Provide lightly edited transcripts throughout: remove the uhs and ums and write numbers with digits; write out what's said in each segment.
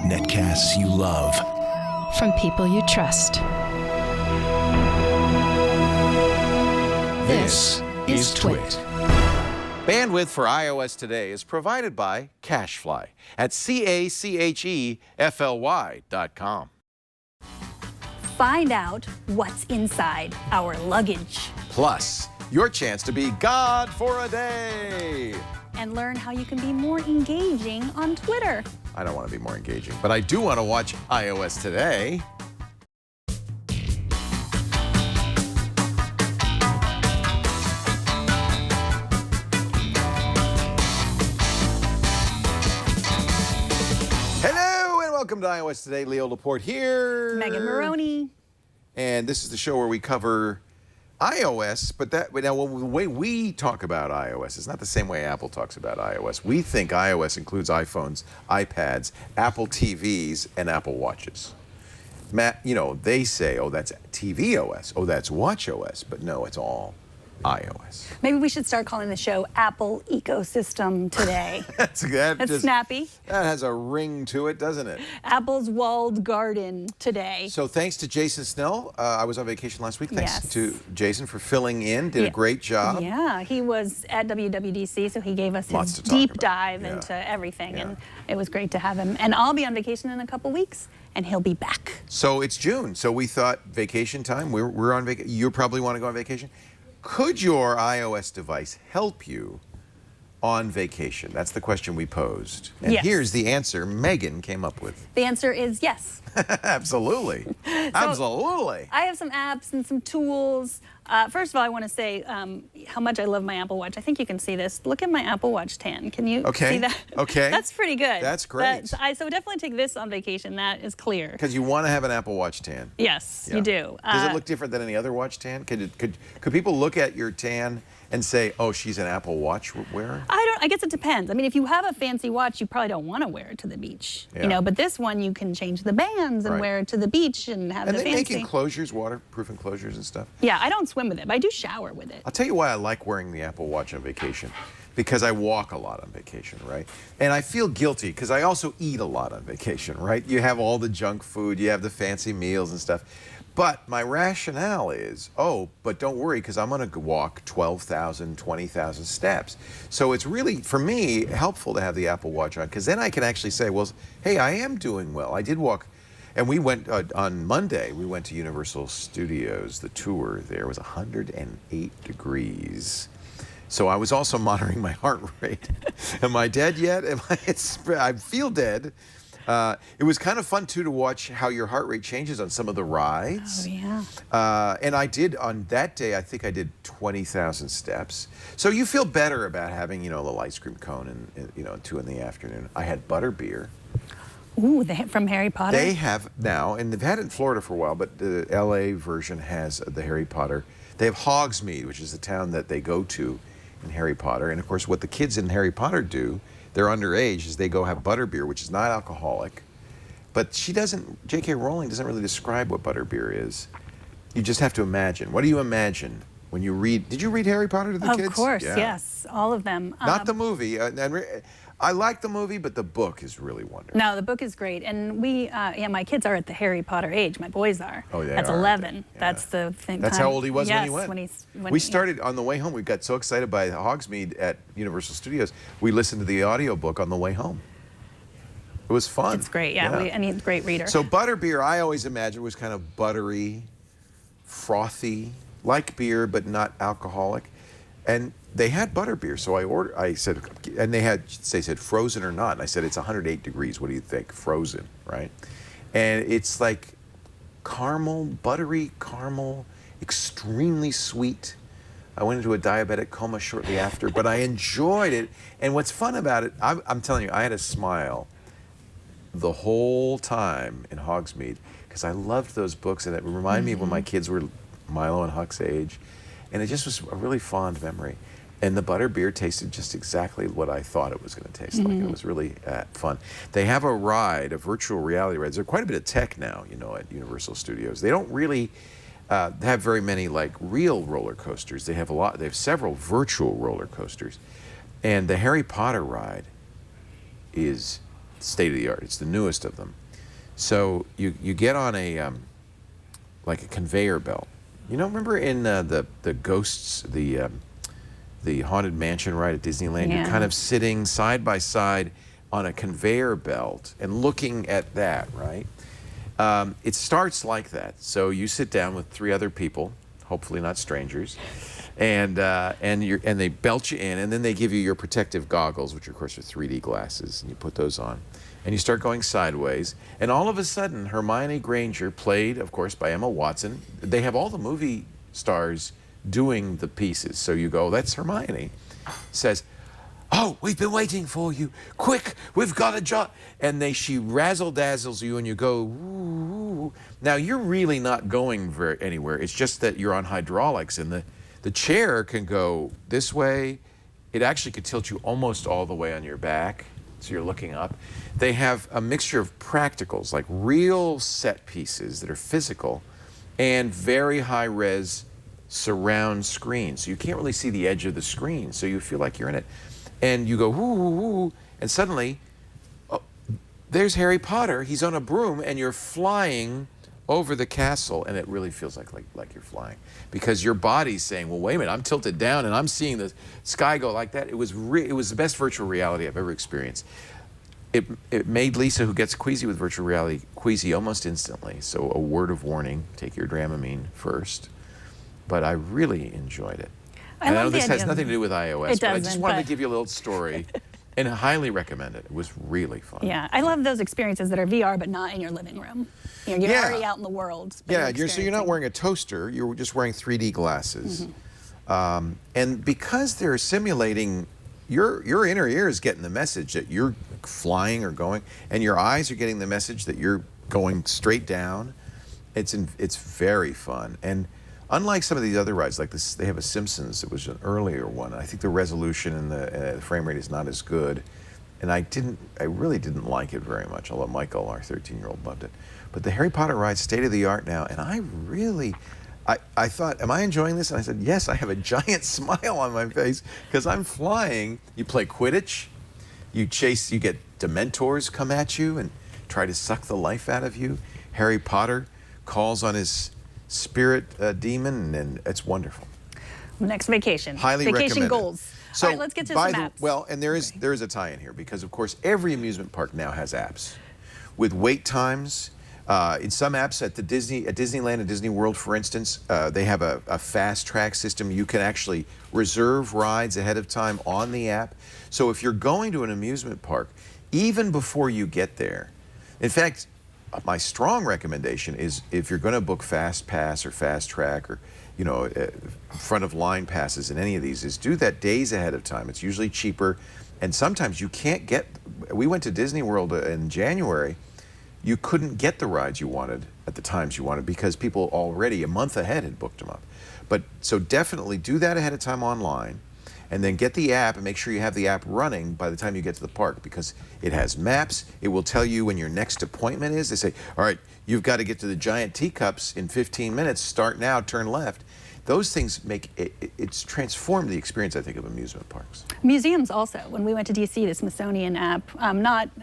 Netcasts you love. From people you trust. This is Twit. Bandwidth for iOS today is provided by CacheFly at CACHEFLY.com. Find out what's inside our luggage. Plus, your chance to be God for a day. And learn how you can be more engaging on Twitter. I don't want to be more engaging, but I do want to watch iOS today. Hello and welcome to iOS Today. Leo Laporte here. Megan Maroney. And this is the show where we cover iOS, but now the way we talk about iOS is not the same way Apple talks about iOS. We think iOS includes iPhones, iPads, Apple TVs, and Apple Watches. Matt, you know, they say, oh, that's tvOS, oh, that's watchOS, but no, it's all iOS. Maybe we should start calling the show Apple Ecosystem Today. That's snappy. That has a ring to it, doesn't it? Apple's walled garden today. So thanks to Jason Snell. I was on vacation last week. Thanks Yes. to Jason for filling in. Did a great job. Yeah, he was at WWDC, so he gave us Lots his to talk deep about. dive Yeah. into everything, Yeah. and it was great to have him. And I'll be on vacation in a couple weeks, and he'll be back. So it's June. So we thought vacation time. We're on vacation. You probably want to go on vacation. Could your iOS device help you on vacation? That's the question we posed. And Yes. here's the answer Megan came up with. The answer is yes. Absolutely. Absolutely. I have some apps and some tools. First of all, I want to say how much I love my Apple Watch. I think you can see this. Look at my Apple Watch 10. Can you see that? Okay. That's pretty good. That's great. So definitely take this on vacation. That is clear. Because you want to have an Apple Watch tan. Yes, Yeah. you do. Does it look different than any other watch tan? Could people look at your tan and say, oh, she's an Apple Watch wearer? I guess it depends. I mean, if you have a fancy watch, you probably don't want to wear it to the beach. Yeah. You know, but this one you can change the bands and Right. wear it to the beach and have And the they fancy. make enclosures, waterproof enclosures and stuff. Yeah, I don't swim with it, but I do shower with it. I'll tell you why I like wearing the Apple Watch on vacation. Because I walk a lot on vacation, right? And I feel guilty because I also eat a lot on vacation, right? You have all the junk food, you have the fancy meals and stuff. But my rationale is, oh, but don't worry because I'm going to walk 12,000, 20,000 steps. So it's really, for me, helpful to have the Apple Watch on because then I can actually say, well, hey, I am doing well. I did walk. And we went on Monday, we went to Universal Studios. The tour there was 108 degrees. So I was also monitoring my heart rate. Am I dead yet? I feel dead. It was kind of fun, too, to watch how your heart rate changes on some of the rides. Oh, yeah. And I did, on that day, I think I did 20,000 steps. So you feel better about having, you know, a little ice cream cone and, you know, 2 in the afternoon. I had butterbeer. Ooh, from Harry Potter? They have now, and they've had it in Florida for a while, but the LA version has the Harry Potter. They have Hogsmeade, which is the town that they go to in Harry Potter. And of course, what the kids in Harry Potter do, they're underage, is they go have butterbeer, which is not alcoholic. But J.K. Rowling doesn't really describe what butterbeer is. You just have to imagine. What do you imagine when you read? Did you read Harry Potter to the kids? Of course, Yeah. yes. All of them. Not the movie. I like the movie, but the book is really wonderful. No, the book is great. And my kids are at the Harry Potter age. My boys are. Oh, they That's are, 11. yeah. That's the thing. That's how old he was when he Yes, went. when We started on the way home. We got so excited by Hogsmeade at Universal Studios. We listened to the audiobook on the way home. It was fun. It's great, yeah. And he's a great reader. So butterbeer, I always imagined, was kind of buttery, frothy, like beer, but not alcoholic. And they had butterbeer, so I said, and they said frozen or not. And I said, it's 108 degrees. What do you think? Frozen, right? And it's like caramel, buttery caramel, extremely sweet. I went into a diabetic coma shortly after, but I enjoyed it. And what's fun about it, I'm telling you, I had a smile the whole time in Hogsmeade because I loved those books, and it reminded me of when my kids were Milo and Huck's age. And it just was a really fond memory. And the butterbeer tasted just exactly what I thought it was going to taste like. It was really fun. They have a ride, a virtual reality ride. There's quite a bit of tech now, you know, at Universal Studios. They don't really have very many like real roller coasters. They have a lot. They have several virtual roller coasters. And the Harry Potter ride is state of the art. It's the newest of them. So you get on a like a conveyor belt. You know, remember in the Ghosts, the Haunted Mansion ride at Disneyland? Yeah. You're kind of sitting side by side on a conveyor belt and looking at that, right? It starts like that. So you sit down with 3 other people, hopefully not strangers, and they belt you in, and then they give you your protective goggles, which of course are 3D glasses, and you put those on, and you start going sideways, and all of a sudden Hermione Granger, played of course by Emma Watson, they have all the movie stars doing the pieces. So you go, that's Hermione, says, "Oh, we've been waiting for you. Quick, we've got a job." And she razzle-dazzles you, and you go, "Ooh." Now, you're really not going anywhere. It's just that you're on hydraulics, and the chair can go this way. It actually could tilt you almost all the way on your back, so you're looking up. They have a mixture of practicals, like real set pieces that are physical, and very high-res surround screens. So you can't really see the edge of the screen, so you feel like you're in it. And you go, whoo, whoo, whoo, and suddenly, oh, there's Harry Potter. He's on a broom, and you're flying over the castle, and it really feels like you're flying, because your body's saying, well, wait a minute, I'm tilted down, and I'm seeing the sky go like that. It was the best virtual reality I've ever experienced. It made Lisa, who gets queasy with virtual reality, queasy almost instantly. So a word of warning, take your Dramamine first. But I really enjoyed it. I know this has nothing to do with iOS, but I just wanted to give you a little story, and I highly recommend it. It was really fun. Yeah, I love those experiences that are VR, but not in your living room. You're already out in the world. Yeah, so you're not wearing a toaster, you're just wearing 3D glasses. And because they're simulating, your inner ear is getting the message that you're flying or going, and your eyes are getting the message that you're going straight down. It's very fun. And unlike some of these other rides, like this, they have a Simpsons. It was an earlier one. I think the resolution and the frame rate is not as good, and I really didn't like it very much. Although Michael, our 13-year-old, loved it. But the Harry Potter ride's state of the art now, and I thought, am I enjoying this? And I said, yes. I have a giant smile on my face because I'm flying. You play Quidditch. You get Dementors come at you and try to suck the life out of you. Harry Potter calls on his spirit demon, and it's wonderful. Next vacation. Highly vacation recommend goals. So, all right, let's get to some apps. Well, and there is a tie-in here, because of course every amusement park now has apps with wait times. In some apps at Disneyland and Disney World, for instance, they have a fast track system. You can actually reserve rides ahead of time on the app. So if you're going to an amusement park, even before you get there, in fact, my strong recommendation is, if you're going to book Fast Pass or Fast Track or front of line passes in any of these, is do that days ahead of time. It's usually cheaper, and sometimes you can't get. We went to Disney World in January. You couldn't get the rides you wanted at the times you wanted because people already a month ahead had booked them up. But so definitely do that ahead of time online, and then get the app and make sure you have the app running by the time you get to the park, because it has maps. It will tell you when your next appointment is. They say, all right, you've got to get to the giant teacups in 15 minutes. Start now, turn left. Those things make it's transformed the experience, I think, of amusement parks. Museums also. When we went to DC, the Smithsonian app,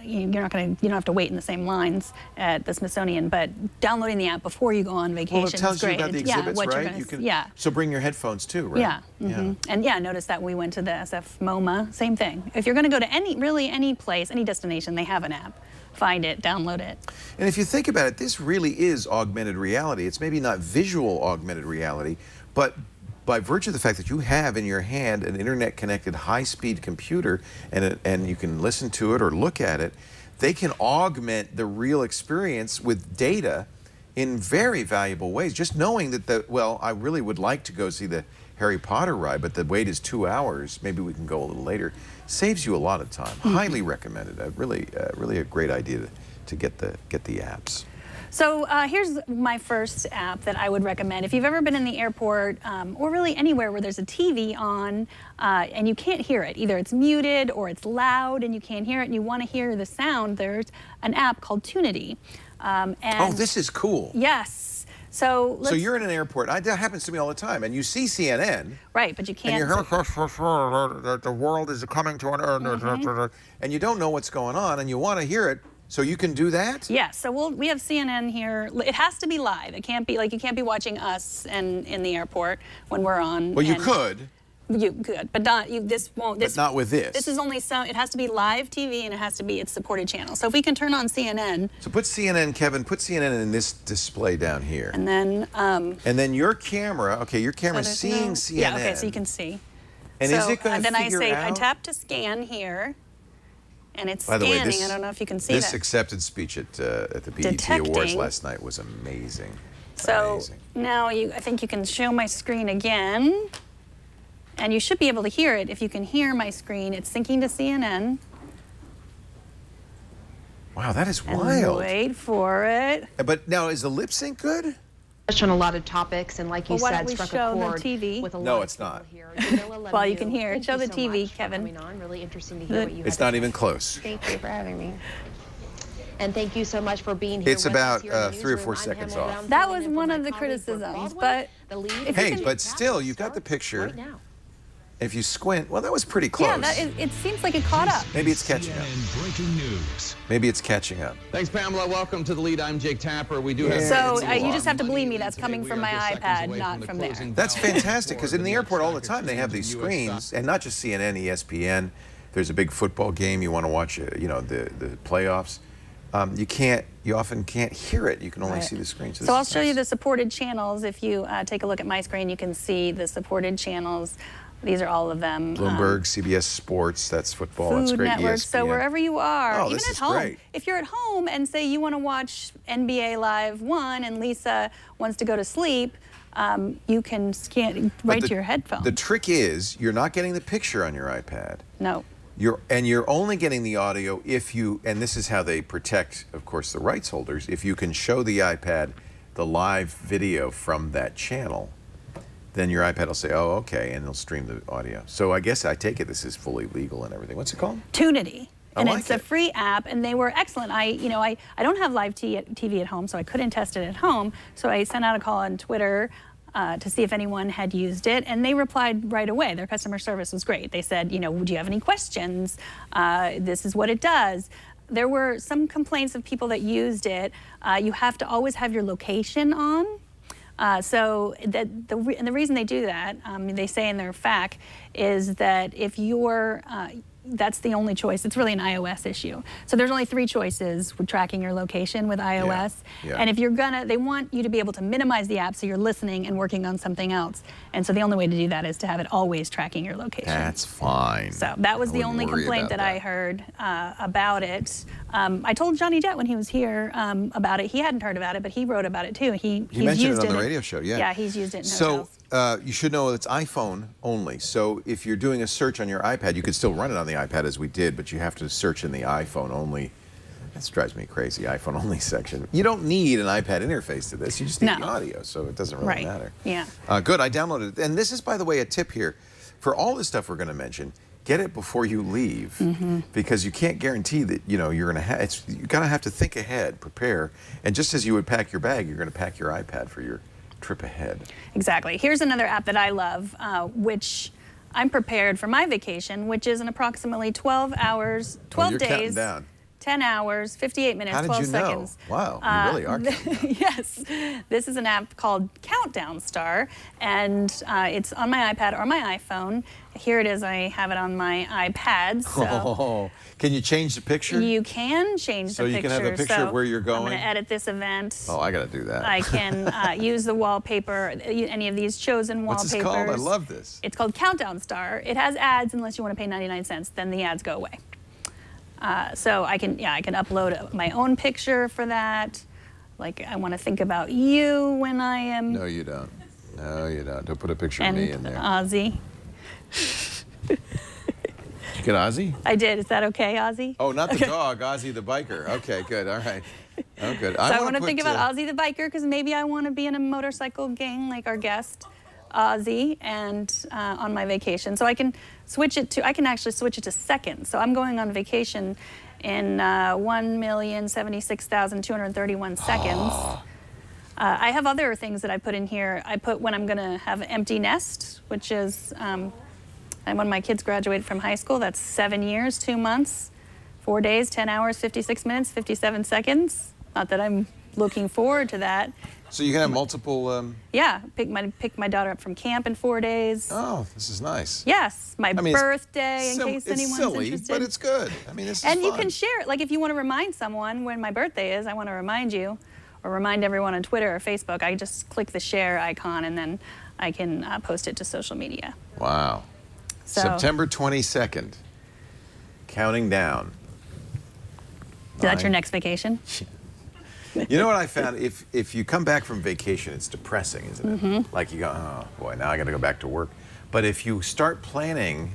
you don't have to wait in the same lines at the Smithsonian, but downloading the app before you go on vacation Well, it tells is great. you about the exhibits, right? So bring your headphones too, right? Yeah. And notice that when we went to the SF MoMA, same thing. If you're going to go to any place, any destination, they have an app. Find it, download it. And if you think about it, this really is augmented reality. It's maybe not visual augmented reality, but by virtue of the fact that you have in your hand an internet-connected high-speed computer and you can listen to it or look at it, they can augment the real experience with data in very valuable ways. Just knowing that, I really would like to go see the Harry Potter ride, but the wait is 2 hours, maybe we can go a little later, saves you a lot of time. Highly recommended. Really a great idea to get the apps. So here's my first app that I would recommend. If you've ever been in the airport or really anywhere where there's a TV on and you can't hear it, either it's muted or it's loud and you can't hear it and you want to hear the sound, there's an app called Tunity. Oh, this is cool. Yes. So So you're in an airport. That happens to me all the time. And you see CNN. right, but you And you can't. hear, the world is coming to an end. And you don't know what's going on, and you want to hear it. So you can do that? Yeah, so we have CNN here. It has to be live. It can't be like you can't be watching us in the airport when we're on. Well, you could. You could, but not you. This won't. This, But not with this. This is only so. It has to be live TV and it has to be its supported channel. So if we can turn on CNN. So put CNN, Kevin. Put CNN in this display down here. And then. And then your camera. Okay, your camera's so seeing CNN. Yeah. Okay, so you can see. And so, is it going to figure then out? I tap to scan here. And it's By the scanning. way, this, I don't know if you can see this that. acceptance speech at the BET Detecting. Awards last night was amazing. So Amazing. now I think you can show my screen again. And you should be able to hear it. If you can hear my screen, it's syncing to CNN. Wow, that is And wild. wait for it. But now, is the lip sync good? Touched on a lot of topics, and like you Well, why said, don't we struck show a the chord TV? with a No, lot it's of people not. here. Jamila Well, you can Lemieux, hear it. thank Show you the so TV, much for Kevin. coming on. Really interesting to hear what you It's had not to even say. close. Thank you for having me. And thank you so much for being here. It's with about, us here in the 3 or 4 newsroom. I'm seconds Pamela off. Brown, That filling was in for one my of the colleague, Brooke criticisms, Baldwin. but The lead if you Hey, can- but still, you got the picture. right now. If you squint, well, that was pretty close. Yeah, it seems like it caught up. Maybe it's catching up. CNN breaking news. Maybe it's catching up. Thanks, Pamela. Welcome to the lead. I'm Jake Tapper. We do have. So it's you long. just have to believe me. That's Today, coming we from are my just seconds iPad, away not the from there. closing That's bell fantastic because for in the New York airport all the Stock time they have these Exchange and US screens, and not just CNN, ESPN. There's a big football game you want to watch, the playoffs. You often can't hear it. You can only Right. see the screen. So I'll this is show you nice. the supported channels. If you take a look at my screen, you can see the supported channels. These are all of them. Bloomberg, CBS Sports. That's football. Food That's great. Network. ESPN. So wherever you are, Oh, even this at is home, great. if you're at home and say you want to watch NBA Live 1 and Lisa wants to go to sleep, you can scan right But to your headphone. The trick is you're not getting the picture on your iPad. No. You're only getting the audio if you, and this is how they protect, of course, the rights holders. If you can show the iPad the live video from that channel, then your iPad will say, "Oh, okay," and it'll stream the audio. So I guess I take it this is fully legal and everything. What's it called? Tunity. I And like it's a it. free app, and they were excellent. I don't have live TV at home, so I couldn't test it at home. So I sent out a call on Twitter to see if anyone had used it, and they replied right away. Their customer service was great. They said, would you have any questions? This is what it does. There were some complaints of people that used it. You have to always have your location on. So the reason they do that, they say in their FAQ, is that if you're that's the only choice. It's really an iOS issue. So there's only 3 choices with tracking your location with iOS. Yeah. And if you're they want you to be able to minimize the app so you're listening and working on something else. And so the only way to do that is to have it always tracking your location. That's fine. So that was I the wouldn't only worry complaint about that I heard about it. I told Johnny Jett when he was here about it. He hadn't heard about it, but he wrote about it too. He's You mentioned used it on the radio show, yeah. Yeah, he's used it in So hotels. you should know it's iPhone only. So if you're doing a search on your iPad, you could still run it on the iPad as we did, but you have to search in the iPhone only. That drives me crazy, iPhone only section. You don't need an iPad interface to this. You just need No. the audio, so it doesn't really Right. matter. Yeah. Good, I downloaded it. And this is, by the way, a tip here. For all the stuff we're going to mention, get it before you leave, because you can't guarantee that you're going to have. You kind of have to think ahead, prepare, and just as you would pack your bag, you're going to pack your iPad for your trip ahead. Exactly. Here's another app that I love, which I'm prepared for my vacation, which is in approximately 12 hours, 12 you're counting days, down. 10 hours, 58 minutes, How did 12 you know? seconds. Wow, you really are counting down. Yes. This is an app called Countdown Star, and it's on my iPad or my iPhone. Here it is. I have it on my iPad. So Oh, can you change the picture? you can change So the you picture. can have a picture So of where you're I'm going? going to edit this event. Oh, I got to do that. I can use the wallpaper, any of these chosen What's wallpapers. this called? I love this. It's called Countdown Star. It has ads unless you want to pay 99 cents. Then the ads go away. So I can upload my own picture for that. Like I want to think about you when I am. No, you don't. No, you don't. Don't put a picture of and me in there. Ozzy. Did you get Ozzy? I did. Is that okay, Ozzy? Oh, not the dog, Ozzy the biker. Okay, good. All right. Oh, good. So I want wanna to think put, about Ozzy the biker because maybe I want to be in a motorcycle gang like our guest, Ozzy, and on my vacation. So I can actually switch it to seconds. So I'm going on vacation in 1,076,231 seconds. I have other things that I put in here. I put when I'm going to have an empty nest, which is and when my kids graduated from high school. That's 7 years, 2 months, 4 days, 10 hours, 56 minutes, 57 seconds. Not that I'm looking forward to that. So you can have multiple. Yeah, pick my daughter up from camp in 4 days. Oh, this is nice. Yes, my birthday, in case it's anyone's silly, interested. but it's good. I mean, this is And you fun. can share it. Like if you want to remind someone when my birthday is, I want to remind you, or remind everyone on Twitter or Facebook, I just click the share icon and then I can post it to social media. Wow. So, September 22nd. Counting down. is that your next vacation? You know what I found? If you come back from vacation, it's depressing, isn't it? Mm-hmm. Like you go, oh boy, now I got to go back to work. But if you start planning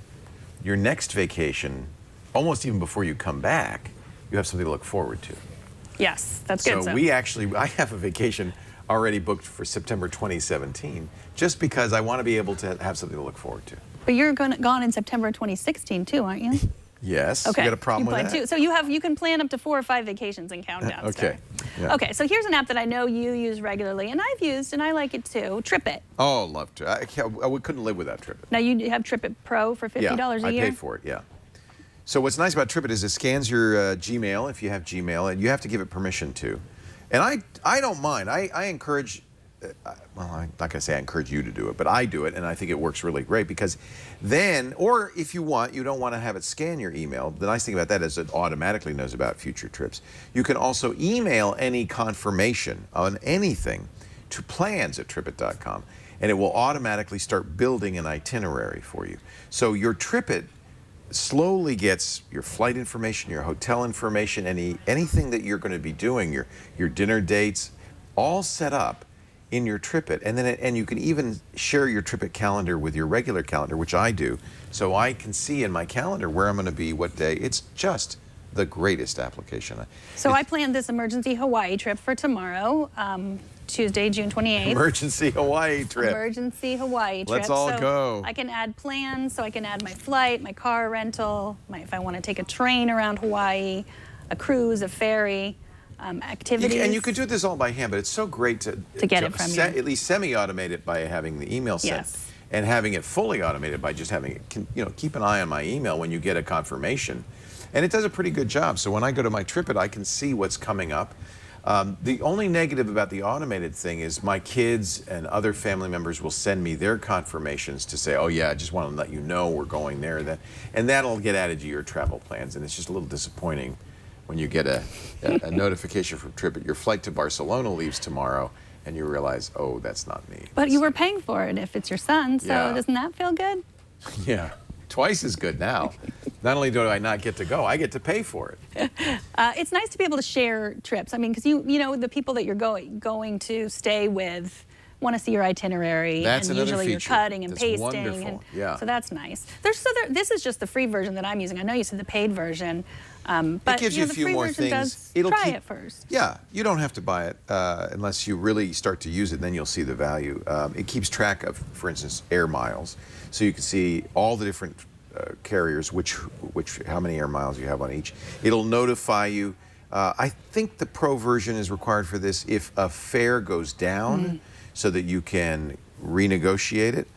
your next vacation, almost even before you come back, you have something to look forward to. Yes, that's good. So I have a vacation already booked for September 2017, just because I want to be able to have something to look forward to. But you're gone in September 2016 too, aren't you? Yes. Okay. You got a problem with plan that? Too. So you can plan up to 4 or 5 vacations and count down. Okay. Yeah. Okay. So here's an app that I know you use regularly, and I've used, and I like it too. TripIt. Oh, love to. I couldn't live without TripIt. Now you have TripIt Pro for $50 a year. I pay for it. Yeah. So what's nice about TripIt is it scans your Gmail if you have Gmail, and you have to give it permission to. And I don't mind. I encourage. Well, I'm not going to say I encourage you to do it, but I do it, and I think it works really great because then, or if you don't want to have it scan your email, the nice thing about that is it automatically knows about future trips. You can also email any confirmation on anything to plans@tripit.com, and it will automatically start building an itinerary for you. So your TripIt slowly gets your flight information, your hotel information, anything that you're going to be doing, your dinner dates, all set up in your TripIt, and you can even share your TripIt calendar with your regular calendar, which I do, so I can see in my calendar where I'm going to be, what day. It's just the greatest application. So I planned this emergency Hawaii trip for tomorrow, Tuesday, June 28th. Emergency Hawaii trip. Emergency Hawaii trip. Let's all go. I can add plans, so I can add my flight, my car rental, if I want to take a train around Hawaii, a cruise, a ferry. Activities. And you could do this all by hand, but it's so great to get it from you. At least semi-automate it by having the email sent, yes. and having it fully automated by just having it. Keep an eye on my email when you get a confirmation, and it does a pretty good job. So when I go to my TripIt, I can see what's coming up. The only negative about the automated thing is my kids and other family members will send me their confirmations to say, oh yeah, I just want to let you know we're going there, and that'll get added to your travel plans, and it's just a little disappointing when you get a notification from TripIt, your flight to Barcelona leaves tomorrow, and you realize, oh, that's not me. But you were paying for it if it's your son, so Yeah. doesn't that feel good? Yeah, twice as good now. Not only do I not get to go, I get to pay for it. It's nice to be able to share trips. I mean, because you know the people that you're going to stay with want to see your itinerary, That's and another usually you're feature. cutting and That's pasting, wonderful. and Yeah. so that's nice. This is just the free version that I'm using. I know you said the paid version, but It gives you a the few free more version things. Does try it first. Yeah, you don't have to buy it unless you really start to use it. Then you'll see the value. It keeps track of, for instance, air miles, so you can see all the different carriers, how many air miles you have on each. It'll notify you. I think the pro version is required for this if a fare goes down, so that you can renegotiate it.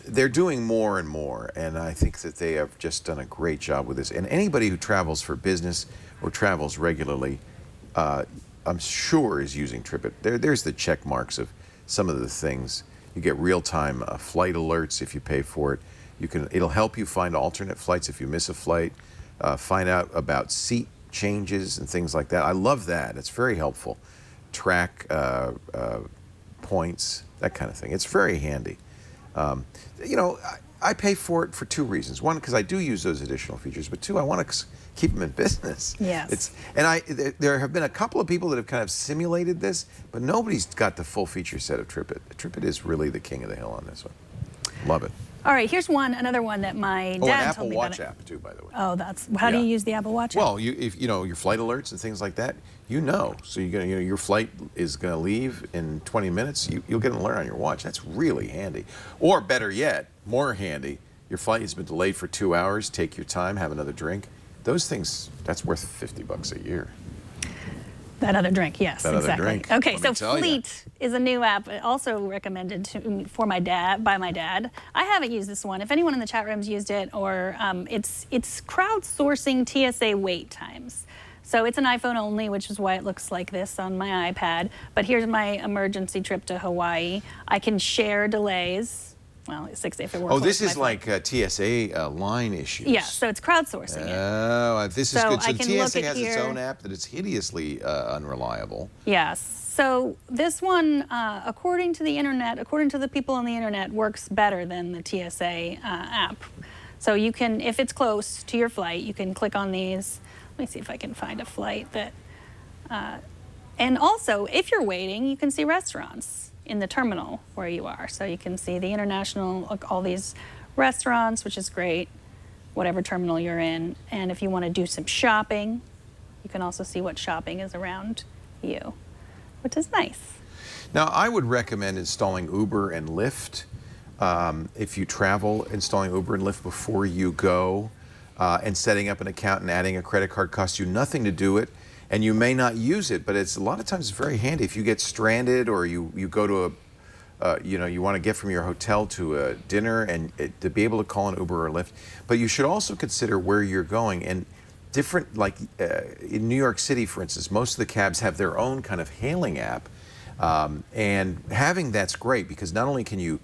They're doing more and more, and I think that they have just done a great job with this. And anybody who travels for business or travels regularly, I'm sure is using TripIt. There's the check marks of some of the things. You get real-time flight alerts if you pay for it. It'll help you find alternate flights if you miss a flight, find out about seat changes and things like that. I love that. It's very helpful. Track points, that kind of thing. It's very handy. I pay for it for two reasons. One, because I do use those additional features, but two, I want to keep them in business. Yes. There have been a couple of people that have kind of simulated this, but nobody's got the full feature set of TripIt. TripIt is really the king of the hill on this one. Love it. All right, here's another one that my Oh, an dad Apple told me Watch about. app too, by the way. Oh, how do you Yeah. use the Apple Watch app? Well, if your flight alerts and things like that, so your flight is going to leave in 20 minutes. You'll get an alert on your watch. That's really handy. Or better yet, more handy, your flight has been delayed for 2 hours. Take your time, have another drink. Those things, that's worth $50 a year. That other drink, yes, That other exactly. drink, Okay, let so me tell ya. Fleet is a new app, also recommended for my dad by my dad. I haven't used this one. If anyone in the chat room's used it, or it's crowdsourcing TSA wait times. So it's an iPhone only, which is why it looks like this on my iPad. But here's my emergency trip to Hawaii. I can share delays. Well, it's 6 if it works. Oh, this is like TSA line issues. Yeah, so it's crowdsourcing it. Oh, this is So good. So I can look TSA at has its here. own app that is hideously unreliable. Yes. So this one, according to the internet, according to the people on the internet, works better than the TSA app. So you can, if it's close to your flight, you can click on these. Let me see if I can find a flight that. And also, if you're waiting, you can see restaurants in the terminal where you are. So you can see the international, all these restaurants, which is great, whatever terminal you're in. And if you want to do some shopping, you can also see what shopping is around you, which is nice. Now, I would recommend installing Uber and Lyft. If you travel, installing Uber and Lyft before you go, and setting up an account and adding a credit card costs you nothing to do it. And you may not use it, but it's a lot of times it's very handy. If you get stranded or you go to you want to get from your hotel to a dinner, and to be able to call an Uber or Lyft. But you should also consider where you're going. And different, like in New York City, for instance, most of the cabs have their own kind of hailing app. And having that's great, because not only can you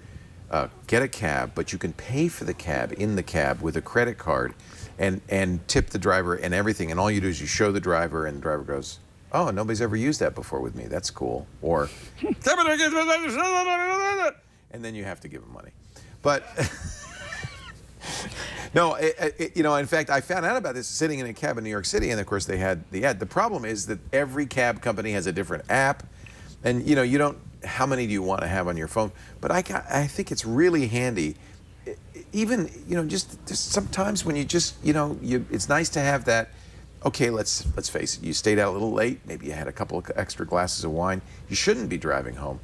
get a cab, but you can pay for the cab in the cab with a credit card. And tip the driver and everything, and all you do is you show the driver, and the driver goes, "Oh, nobody's ever used that before with me. That's cool." Or, and then you have to give them money. But no, in fact, I found out about this sitting in a cab in New York City, and of course they had the ad. The problem is that every cab company has a different app, and you don't. How many do you want to have on your phone? But I think it's really handy. Even just sometimes when you just it's nice to have that. Okay, let's face it. You stayed out a little late. Maybe you had a couple of extra glasses of wine. You shouldn't be driving home.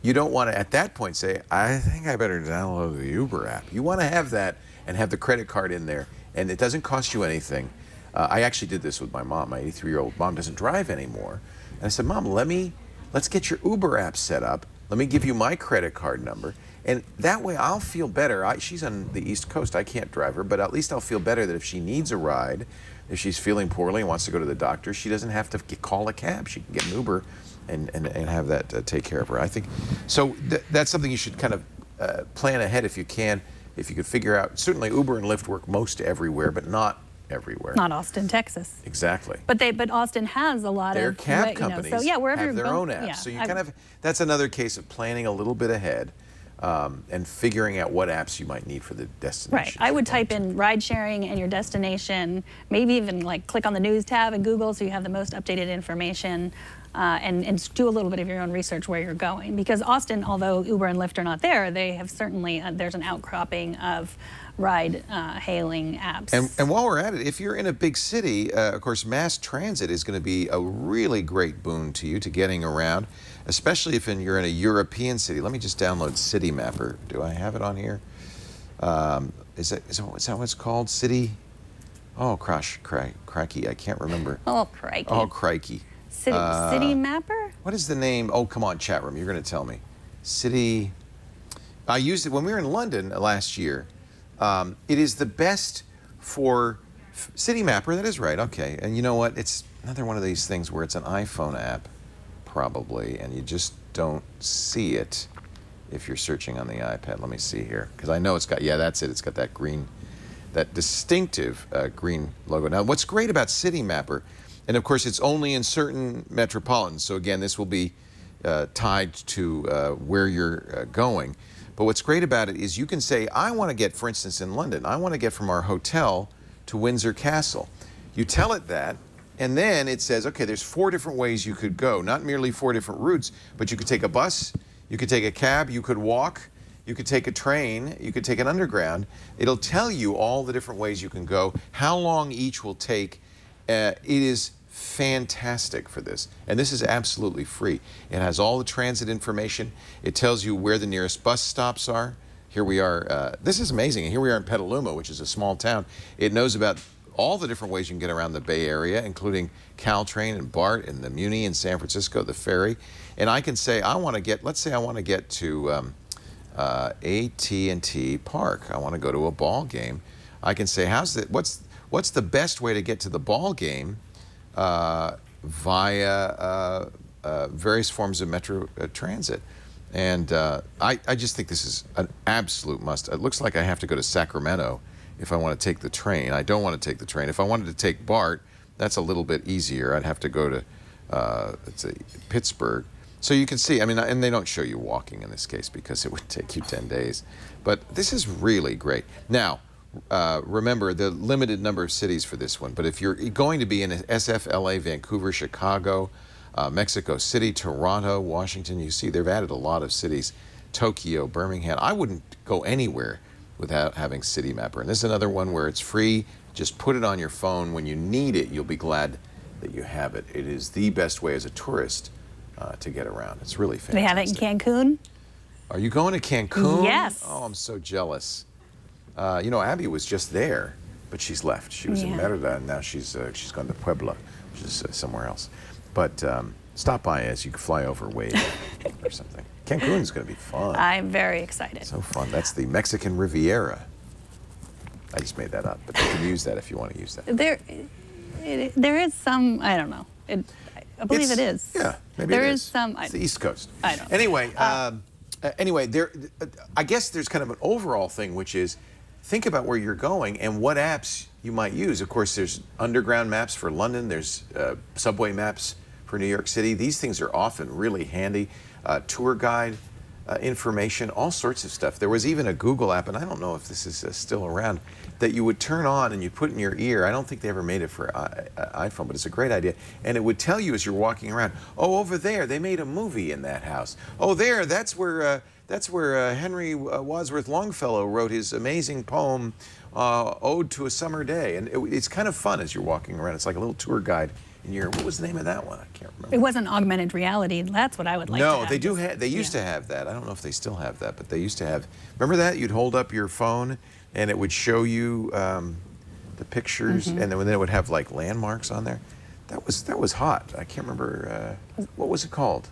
You don't want to at that point say, I think I better download the Uber app. You want to have that and have the credit card in there, and it doesn't cost you anything. I actually did this with my mom. My 83-year-old mom doesn't drive anymore, and I said, Mom, let's get your Uber app set up. Let me give you my credit card number. And that way I'll feel better. She's on the East Coast. I can't drive her, but at least I'll feel better that if she needs a ride, if she's feeling poorly and wants to go to the doctor, she doesn't have to call a cab. She can get an Uber and have that take care of her. I think so. That's something you should kind of plan ahead if you can. If you could figure out, certainly Uber and Lyft work most everywhere, but not everywhere. Not Austin, Texas. Exactly. But Austin has a lot Their of cab companies so yeah, wherever have you're their going, own apps. yeah, So you kind of, that's another case of planning a little bit ahead. And figuring out what apps you might need for the destination. Right. I would type in ride sharing and your destination, maybe even like click on the news tab in Google so you have the most updated information, and do a little bit of your own research where you're going. Because Austin, although Uber and Lyft are not there, they have certainly, there's an outcropping of ride hailing apps. And while we're at it, if you're in a big city, of course, mass transit is going to be a really great boon to you to getting around, especially if you're in a European city. Let me just download City Mapper. Do I have it on here? Is that what it's called? City? Oh, crikey, I can't remember. Oh, crikey. Oh, crikey. City Mapper? What is the name? Oh, come on, chat room. You're going to tell me. City. I used it when we were in London last year. It is the best for City Mapper. That is right. Okay. And you know what? It's another one of these things where it's an iPhone app, probably, and you just don't see it if you're searching on the iPad. Let me see here, because I know it's got, yeah, that's it. It's got that green, that distinctive green logo. Now, what's great about City Mapper, and of course, it's only in certain metropolitans. So again, this will be tied to where you're going. But what's great about it is you can say, I want to get, for instance, in London, I want to get from our hotel to Windsor Castle. You tell it that, and then it says, okay, there's 4 different ways you could go, not merely 4 different routes, but you could take a bus, you could take a cab, you could walk, you could take a train, you could take an underground. It'll tell you all the different ways you can go, how long each will take. It is fantastic for this, and this is absolutely free. It has all the transit information. It tells you where the nearest bus stops are. Here we are. This is amazing. Here we are in Petaluma, which is a small town. It knows about all the different ways you can get around the Bay Area, including Caltrain and BART and the Muni in San Francisco, the ferry. And I can say, I want to get, let's say I want to get to AT&T Park. I want to go to a ball game. I can say, what's the best way to get to the ball game via various forms of metro transit? And I just think this is an absolute must. It looks like I have to go to Sacramento if I want to take the train. I don't want to take the train. If I wanted to take BART, that's a little bit easier. I'd have to go to let's say Pittsburgh. So you can see, I mean, and they don't show you walking in this case because it would take you 10 days. But this is really great. Now, remember the limited number of cities for this one. But if you're going to be in SF, LA, Vancouver, Chicago, Mexico City, Toronto, Washington, you see they've added a lot of cities. Tokyo, Birmingham. I wouldn't go anywhere without having City Mapper. And this is another one where it's free. Just put it on your phone. When you need it, you'll be glad that you have it. It is the best way as a tourist to get around. It's really fantastic. They have it in Cancun? Are you going to Cancun? Yes. Oh, I'm so jealous. You know, Abby was just there, but she's left. She was in Merida, and now she's gone to Puebla, which is somewhere else. But stop by as you can fly over Wade or something. Cancun's going to be fun. I'm very excited. So fun. That's the Mexican Riviera. I just made that up, but you can use that if you want to use that. There is some, I don't know. I believe it is. Yeah, maybe there it is some. It's the East Coast. I don't. Anyway, I guess there's kind of an overall thing, which is think about where you're going and what apps you might use. Of course, there's underground maps for London. There's subway maps for New York City. These things are often really handy. Tour guide information, all sorts of stuff. There was even a Google app, and I don't know if this is still around, that you would turn on and you put in your ear. I don't think they ever made it for iPhone, but it's a great idea. And it would tell you as you're walking around, oh, over there, they made a movie in that house. Oh, there, that's where Henry Wadsworth Longfellow wrote his amazing poem, Ode to a Summer Day. And it's kind of fun as you're walking around. It's like a little tour guide. What was the name of that one? I can't remember. It wasn't augmented reality. That's what I would like to have. No, they do have. They used to have that. I don't know if they still have that, but they used to have. Remember that? You'd hold up your phone, and it would show you the pictures, and then it would have like landmarks on there. That was hot. I can't remember what was it called.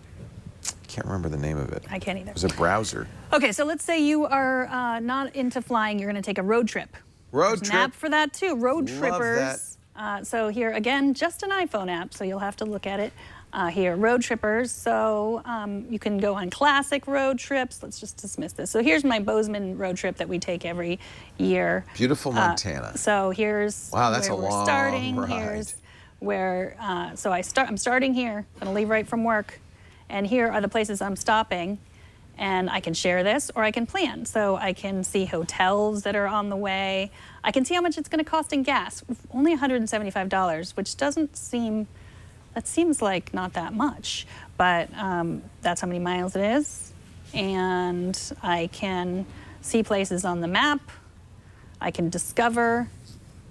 I can't remember the name of it. I can't either. It was a browser. Okay, so let's say you are not into flying. You're going to take a road trip. There's an app for that too. Road Love Trippers. that. So here again, just an iPhone app, so you'll have to look at it here. Road Trippers. So you can go on classic road trips. Let's just dismiss this. So here's my Bozeman road trip that we take every year. Beautiful Montana. So here's that's where a we're long starting. ride. Here's where I'm starting here. I'm gonna leave right from work, and here are the places I'm stopping. And I can share this or I can plan. So I can see hotels that are on the way. I can see how much it's going to cost in gas. Only $175, which seems like not that much, but that's how many miles it is. And I can see places on the map. I can discover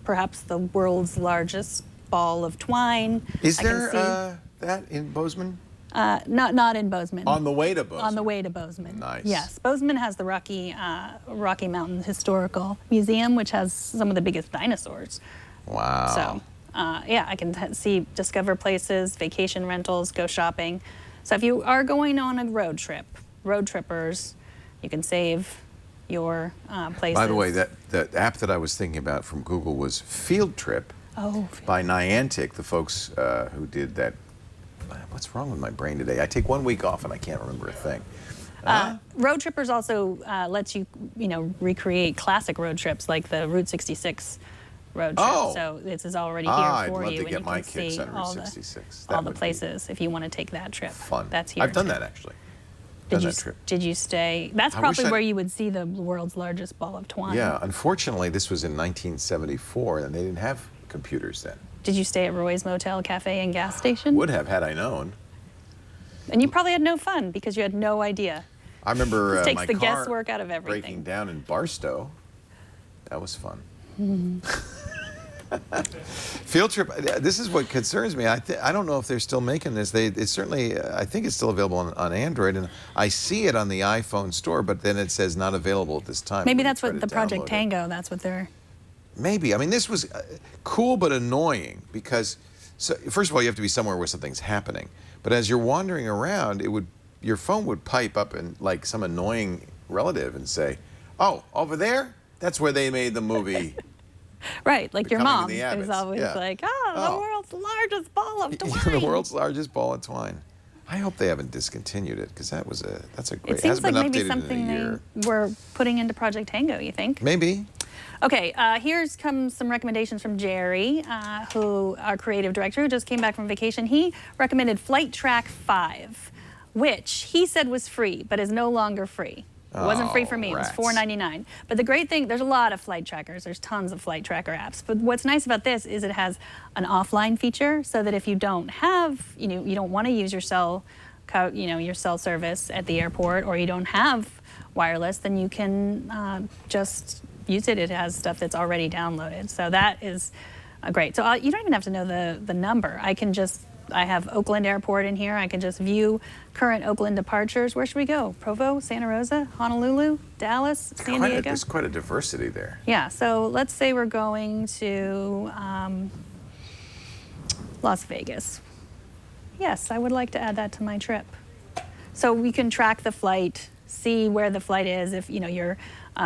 perhaps the world's largest ball of twine. Is there that in Bozeman? Not in Bozeman. On the way to Bozeman. On the way to Bozeman. Nice. Yes, Bozeman has the Rocky Mountain Historical Museum, which has some of the biggest dinosaurs. Wow. So, yeah, I can discover places, vacation rentals, go shopping. So if you are going on a road trip, Road Trippers, you can save your places. By the way, the app that I was thinking about from Google was Field Trip by Niantic, the folks who did that. What's wrong with my brain today? I take 1 week off and I can't remember a thing. Road Trippers also lets you, recreate classic road trips like the Route 66 road trip. Oh. So this is already here I'd for love you, to and get you my can kicks see on Route 66. all the places if you want to take that trip. Fun. That's here. I've done too. that actually. Did that trip. Did you stay? That's I wish probably where you would see the world's largest ball of twine. Yeah, unfortunately, this was in 1974, and they didn't have computers then. Did you stay at Roy's Motel, Cafe, and Gas Station? Would have had I known. And you probably had no fun because you had no idea. I remember This takes my the car guesswork out of everything. breaking down in Barstow. That was fun. Field Trip. This is what concerns me. I don't know if they're still making this. It's certainly. I think it's still available on Android, and I see it on the iPhone store. But then it says not available at this time. Maybe when you that's try what to the Project download it. Tango. That's what they're maybe. I mean, this was cool but annoying because, so, first of all, you have to be somewhere where something's happening. But as you're wandering around, your phone would pipe up and like some annoying relative and say, "Oh, over there, that's where they made the movie." Right, like your Becoming mom the is Abbotts. always Yeah. like, the Oh. world's largest ball of twine. The world's largest ball of twine. I hope they haven't discontinued it because that's a great. It seems hasn't like been maybe updated something in a year. they were putting into Project Tango, you think? Maybe. Okay, here's comes some recommendations from Jerry, who our creative director, who just came back from vacation. He recommended Flight Track 5, which he said was free, but is no longer free. It wasn't free for me. rats. It was $4.99. But the great thing, there's a lot of flight trackers. There's tons of flight tracker apps. But what's nice about this is it has an offline feature, so that if you don't have, you don't want to use your cell service at the airport, or you don't have wireless, then you can just use it. It has stuff that's already downloaded. So that is great. So you don't even have to know the number. I have Oakland Airport in here. I can just view current Oakland departures. Where should we go? Provo, Santa Rosa, Honolulu, Dallas, San Diego? There's quite a diversity there. Yeah, so let's say we're going to Las Vegas. Yes, I would like to add that to my trip. So we can track the flight, see where the flight is. If your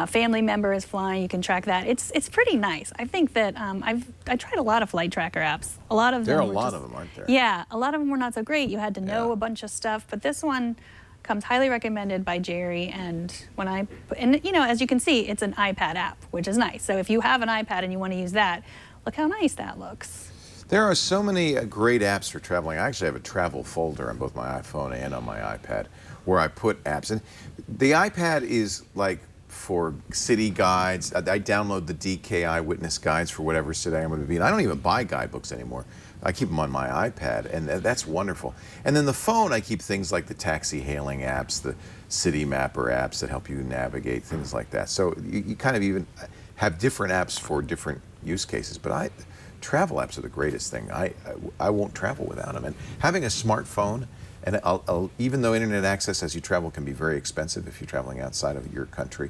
family member is flying, you can track that. It's pretty nice. I think that I tried a lot of flight tracker apps. A lot of them. There are a lot of them, aren't there? Yeah, a lot of them were not so great. You had to know a bunch of stuff, but this one comes highly recommended by Jerry. And as you can see, it's an iPad app, which is nice. So if you have an iPad and you want to use that, look how nice that looks. There are so many great apps for traveling. I actually have a travel folder on both my iPhone and on my iPad where I put apps. And the iPad is like for city guides. I download the DKI witness guides for whatever city I'm going to be in. I don't even buy guidebooks anymore. I keep them on my iPad, and that's wonderful. And then the phone, I keep things like the taxi hailing apps, the city mapper apps that help you navigate, things like that. So you kind of even have different apps for different use cases. But travel apps are the greatest thing. I won't travel without them. And having a smartphone, and even though internet access as you travel can be very expensive if you're traveling outside of your country,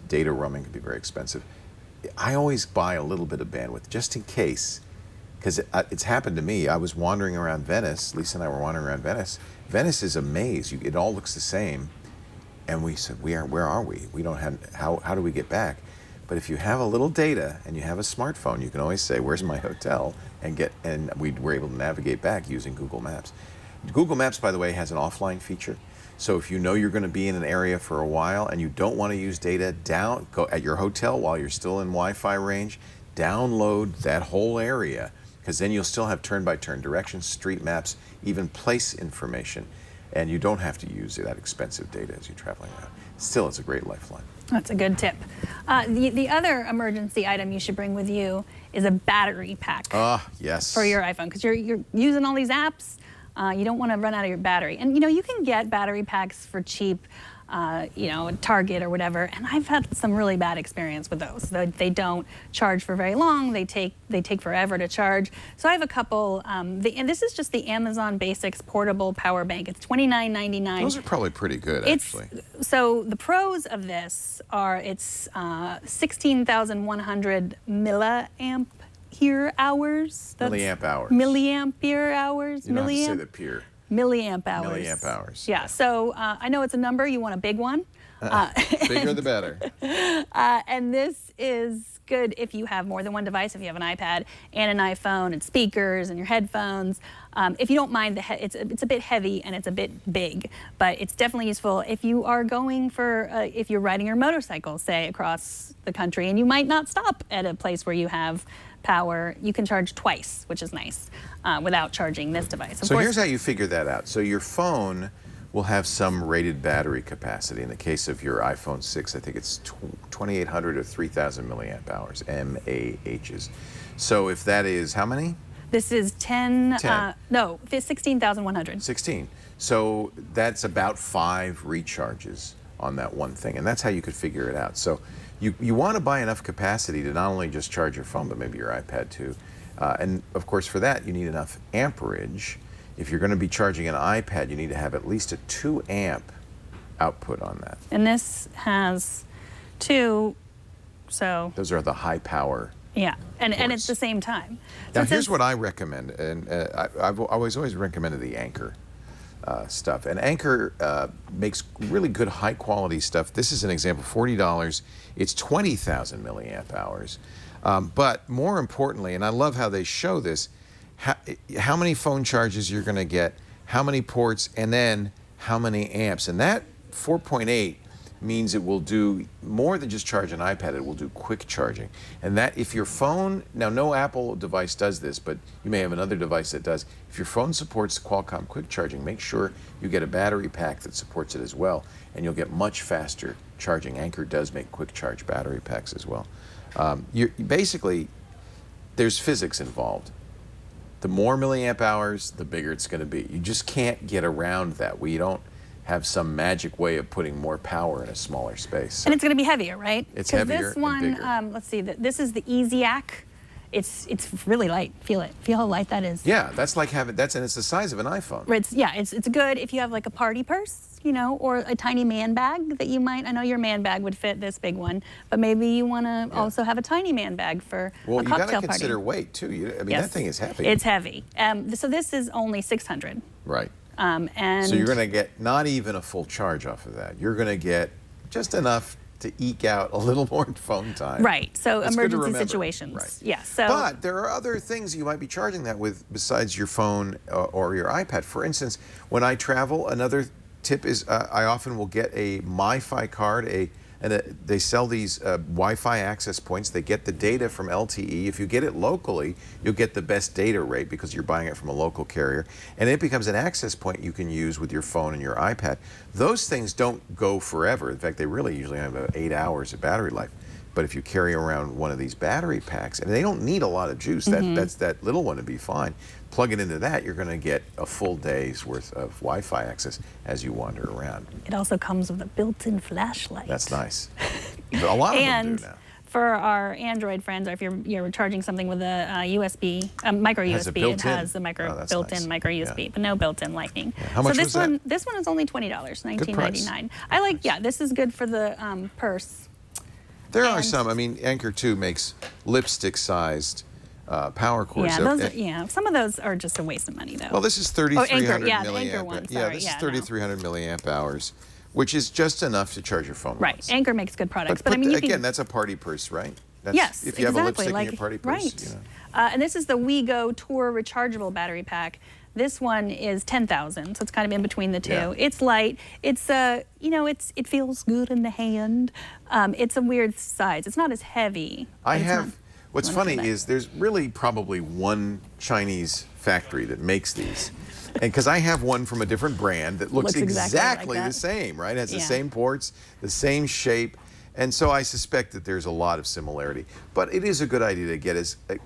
data roaming can be very expensive. I always buy a little bit of bandwidth just in case, because it's happened to me. I was wandering around Venice. Lisa and I were wandering around Venice. Venice is a maze. It all looks the same. And we said, where are we? We don't have, how do we get back? But if you have a little data and you have a smartphone, you can always say, where's my hotel? And we were able to navigate back using Google Maps. Google Maps, by the way, has an offline feature. So if you know you're going to be in an area for a while and you don't want to use data, go at your hotel while you're still in Wi-Fi range, download that whole area, because then you'll still have turn-by-turn directions, street maps, even place information, and you don't have to use that expensive data as you're traveling around. Still, it's a great lifeline. That's a good tip. The other emergency item you should bring with you is a battery pack. Yes. For your iPhone, because you're using all these apps. You don't want to run out of your battery. And you can get battery packs for cheap, at Target or whatever. And I've had some really bad experience with those. They don't charge for very long. They take forever to charge. So I have a couple. And this is just the Amazon Basics portable power bank. It's $29.99. Those are probably pretty good, actually. So the pros of this are it's 16,100 milliamp hours. Milliamp hours. Milliampere hours. You don't have to say the peer. Milliamp hours. Milliamp hours. Yeah. So I know it's a number. You want a big one. Bigger the better. And this is good if you have more than one device. If you have an iPad and an iPhone and speakers and your headphones. If you don't mind, it's a bit heavy and it's a bit big, but it's definitely useful if you are going if you're riding your motorcycle, say, across the country, and you might not stop at a place where you have power. You can charge twice, which is nice, without charging this device. So here's how you figure that out. So your phone will have some rated battery capacity. In the case of your iPhone 6, I think it's 2,800 or 3,000 milliamp hours, MAHs. So if that is how many? This is 16,100. 16. So that's about 5 recharges on that one thing, and that's how you could figure it out. So you want to buy enough capacity to not only just charge your phone, but maybe your iPad too. And of course, for that, you need enough amperage. If you're going to be charging an iPad, you need to have at least a 2 amp output on that. And this has 2 So Those are the high power. yeah, and it's ports. the same time. Now, it here's says- what I recommend, and I've always recommended the Anchor stuff. And Anchor makes really good, high-quality stuff. This is an example, $40. It's 20,000 milliamp hours. But more importantly, and I love how they show this, how many phone charges you're going to get, how many ports, and then how many amps. And that 4.8 means it will do more than just charge an iPad. It will do quick charging. And that if your phone, now no Apple device does this, but you may have another device that does. If your phone supports Qualcomm quick charging, make sure you get a battery pack that supports it as well, and you'll get much faster charging. Anchor does make quick charge battery packs as well. Basically, there's physics involved. The more milliamp hours, the bigger it's going to be. You just can't get around that. We don't have some magic way of putting more power in a smaller space. And it's going to be heavier, right? It's 'Cause heavier this and one, bigger. let's see, this is the EasyAC. It's really light. Feel it. Feel how light that is. Yeah, that's like having, and it's the size of an iPhone. It's good if you have like a party purse, or a tiny man bag that you might. I know your man bag would fit this big one, but maybe you want to also have a tiny man bag for Well, a you cocktail got to party. consider weight too. Yes. That thing is heavy. It's heavy. So this is only 600. Right. And So you're going to get not even a full charge off of that. You're going to get just enough to eke out a little more phone time. Right. So That's good to emergency remember. situations. Right. Yeah. So. But there are other things you might be charging that with besides your phone or your iPad. For instance, when I travel, another tip is I often will get a MiFi card. They sell these Wi-Fi access points. They get the data from LTE. If you get it locally, you'll get the best data rate because you're buying it from a local carrier. And it becomes an access point you can use with your phone and your iPad. Those things don't go forever. In fact, they really usually have about 8 hours of battery life. But if you carry around one of these battery packs, and they don't need a lot of juice, that little one would be fine. Plug it into that, you're going to get a full day's worth of Wi-Fi access as you wander around. It also comes with a built-in flashlight. That's nice. A lot of them do now. For our Android friends, or if you're charging something with a USB, micro has a USB, it built-in. has the That's built-in nice. micro USB, but no built-in Lightning. How much so this was that? This one is only $20, $19.99. price. I like. Yeah, this is good for the purse. There are And- some. I mean, Anchor 2 makes lipstick-sized power cords. Yeah, some of those are just a waste of money, though. Well, this is 3,300 Anchor, yeah, the milliamp. Anchor one, Yeah, sorry, this yeah, is no. 3,300 milliamp hours, which is just enough to charge your phone. Right, once. Anchor makes good products, but I But mean, you again, can, that's a party purse, right? That's, yes, if you have a exactly, lipstick like, in your party purse, right. And this is the WeGo Tour rechargeable battery pack. This one is 10,000, so it's kind of in between the two. Yeah. It's light. It's it feels good in the hand. It's a weird size. It's not as heavy. I but it's have. not What's one for funny that. is there's really probably one Chinese factory that makes these. And because I have one from a different brand that looks Looks exactly like the that. same, right? It has the Yeah. same ports, the same shape. And so I suspect that there's a lot of similarity. But it is a good idea to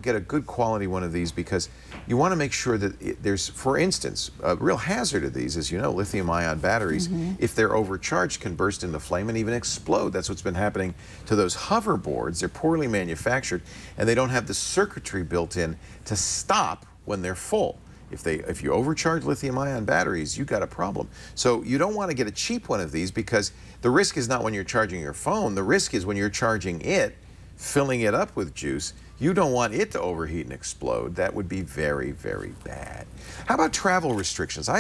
get a good quality one of these because you want to make sure that there's, for instance, a real hazard of these, as you know, lithium-ion batteries, if they're overcharged, can burst into flame and even explode. That's what's been happening to those hoverboards. They're poorly manufactured, and they don't have the circuitry built in to stop when they're full. If you overcharge lithium-ion batteries, you've got a problem. So you don't want to get a cheap one of these because the risk is not when you're charging your phone. The risk is when you're charging it, filling it up with juice. You don't want it to overheat and explode. That would be very, very bad. How about travel restrictions?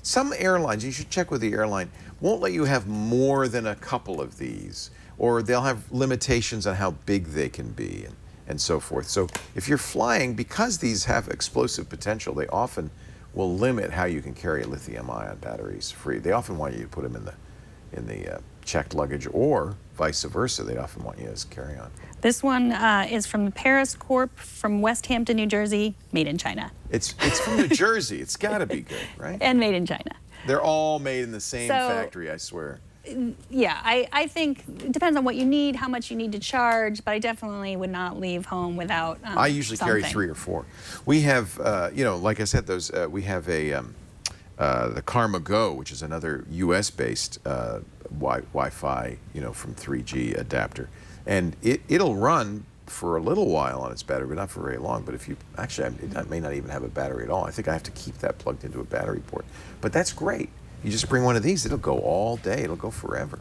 Some airlines, you should check with the airline, won't let you have more than a couple of these, or they'll have limitations on how big they can be. And so forth. So if you're flying, because these have explosive potential, they often will limit how you can carry lithium-ion batteries free. They often want you to put them in the checked luggage, or vice versa. They often want you as carry-on. This one is from Paris Corp from West Hampton, New Jersey, made in China. It's from New Jersey. It's got to be good, right? And made in China. They're all made in the same So- factory, I swear. Yeah, I think it depends on what you need, how much you need to charge, but I definitely would not leave home without I usually carry something. 3 or 4. We have, like I said, those. We have the Karma Go, which is another U.S.-based Wi-Fi, from 3G adapter, and it'll run for a little while on its battery, but not for very long. But if you actually, it may not even have a battery at all. I think I have to keep that plugged into a battery port. But that's great. You just bring one of these, it'll go all day. It'll go forever.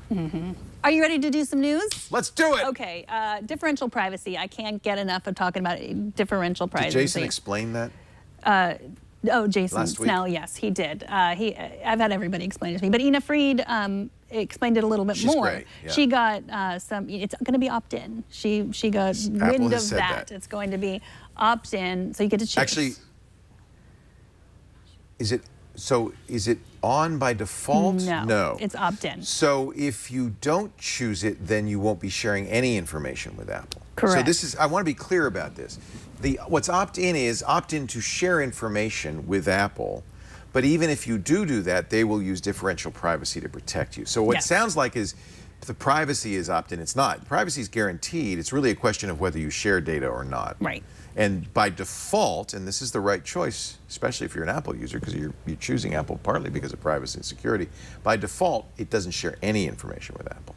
Are you ready to do some news? Let's do it. Okay, differential privacy. I can't get enough of talking about differential privacy. Did Jason explain that? Oh, Jason Last week? Snell, yes, he did. I've had everybody explain it to me, but Ina Fried explained it a little bit She's more. great, yeah. She got some. It's going to be opt-in. She got wind of has said that. that. It's going to be opt-in, so you get to choose. Actually, is it on by default? No, it's opt-in. So if you don't choose it, then you won't be sharing any information with Apple. Correct. So this is, I want to be clear about this. What's opt-in is opt-in to share information with Apple, but even if you do that, they will use differential privacy to protect you. So what it sounds like is the privacy is opt-in. It's not. Privacy is guaranteed. It's really a question of whether you share data or not. Right. And by default, and this is the right choice, especially if you're an Apple user, because you're choosing Apple partly because of privacy and security, by default, it doesn't share any information with Apple.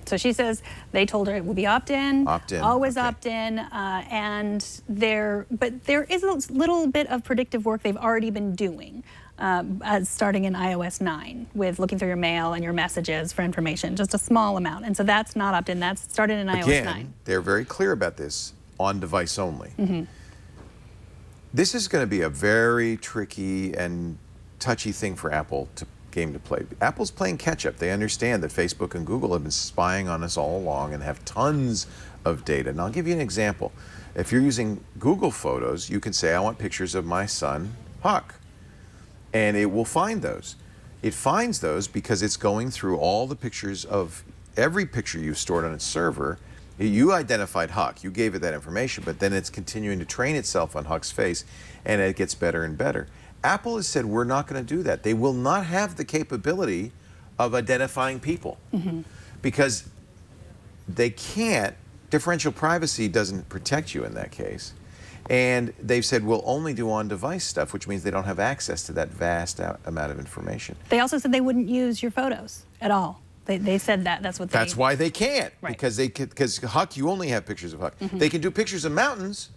So she says they told her it would be opt-in, Opt-in, always okay. opt-in, but there is a little bit of predictive work they've already been doing, starting in iOS 9 with looking through your mail and your messages for information, just a small amount. And so that's not opt-in. That's started in iOS 9. Again, they're very clear about this, on device only. This is going to be a very tricky and touchy thing for Apple to play. Apple's playing catch up. They understand that Facebook and Google have been spying on us all along and have tons of data. And I'll give you an example. If you're using Google Photos, you can say, I want pictures of my son, Huck. And it will find those. It finds those because it's going through all the pictures of every picture you've stored on its server. You identified Huck, you gave it that information, but then it's continuing to train itself on Huck's face, and it gets better and better. Apple has said we're not going to do that. They will not have the capability of identifying people because they can't. Differential privacy doesn't protect you in that case. And they've said we'll only do on-device stuff, which means they don't have access to that vast amount of information. They also said they wouldn't use your photos at all. They said that. That's what they... That's why they can't. Right. Because Huck, you only have pictures of Huck. They can do pictures of mountains,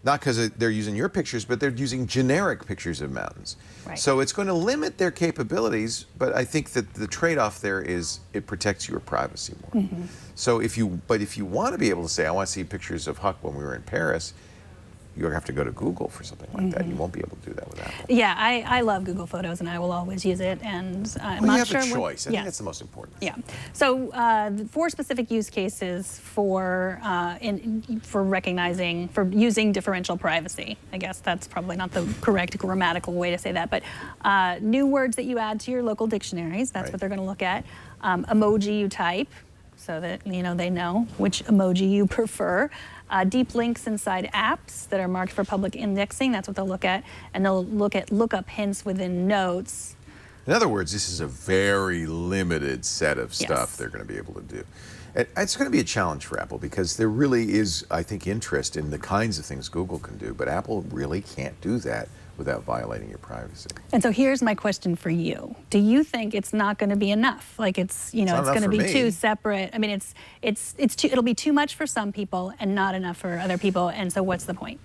not because they're using your pictures, but they're using generic pictures of mountains. Right. So it's going to limit their capabilities, but I think that the trade-off there is it protects your privacy more. So if you want to be able to say, I want to see pictures of Huck when we were in Paris, you have to go to Google for something like that. You won't be able to do that with Apple. Yeah, I love Google Photos, and I will always use it. And I'm Well, not you have sure a choice. I yeah. think that's the most important. Yeah. So 4 specific use cases for using differential privacy. I guess that's probably not the correct grammatical way to say that, but new words that you add to your local dictionaries. That's Right. what they're going to look at. Emoji you type, so that they know which emoji you prefer. Deep links inside apps that are marked for public indexing. That's what they'll look at, and they'll look at lookup hints within notes. In other words, this is a very limited set of stuff Yes. they're going to be able to do. It's going to be a challenge for Apple because there really is, I think, interest in the kinds of things Google can do, but Apple really can't do that without violating your privacy. And so here's my question for you. Do you think it's not going to be enough? Like it's going to be too separate. I mean, it'll be too much for some people and not enough for other people. And so what's the point?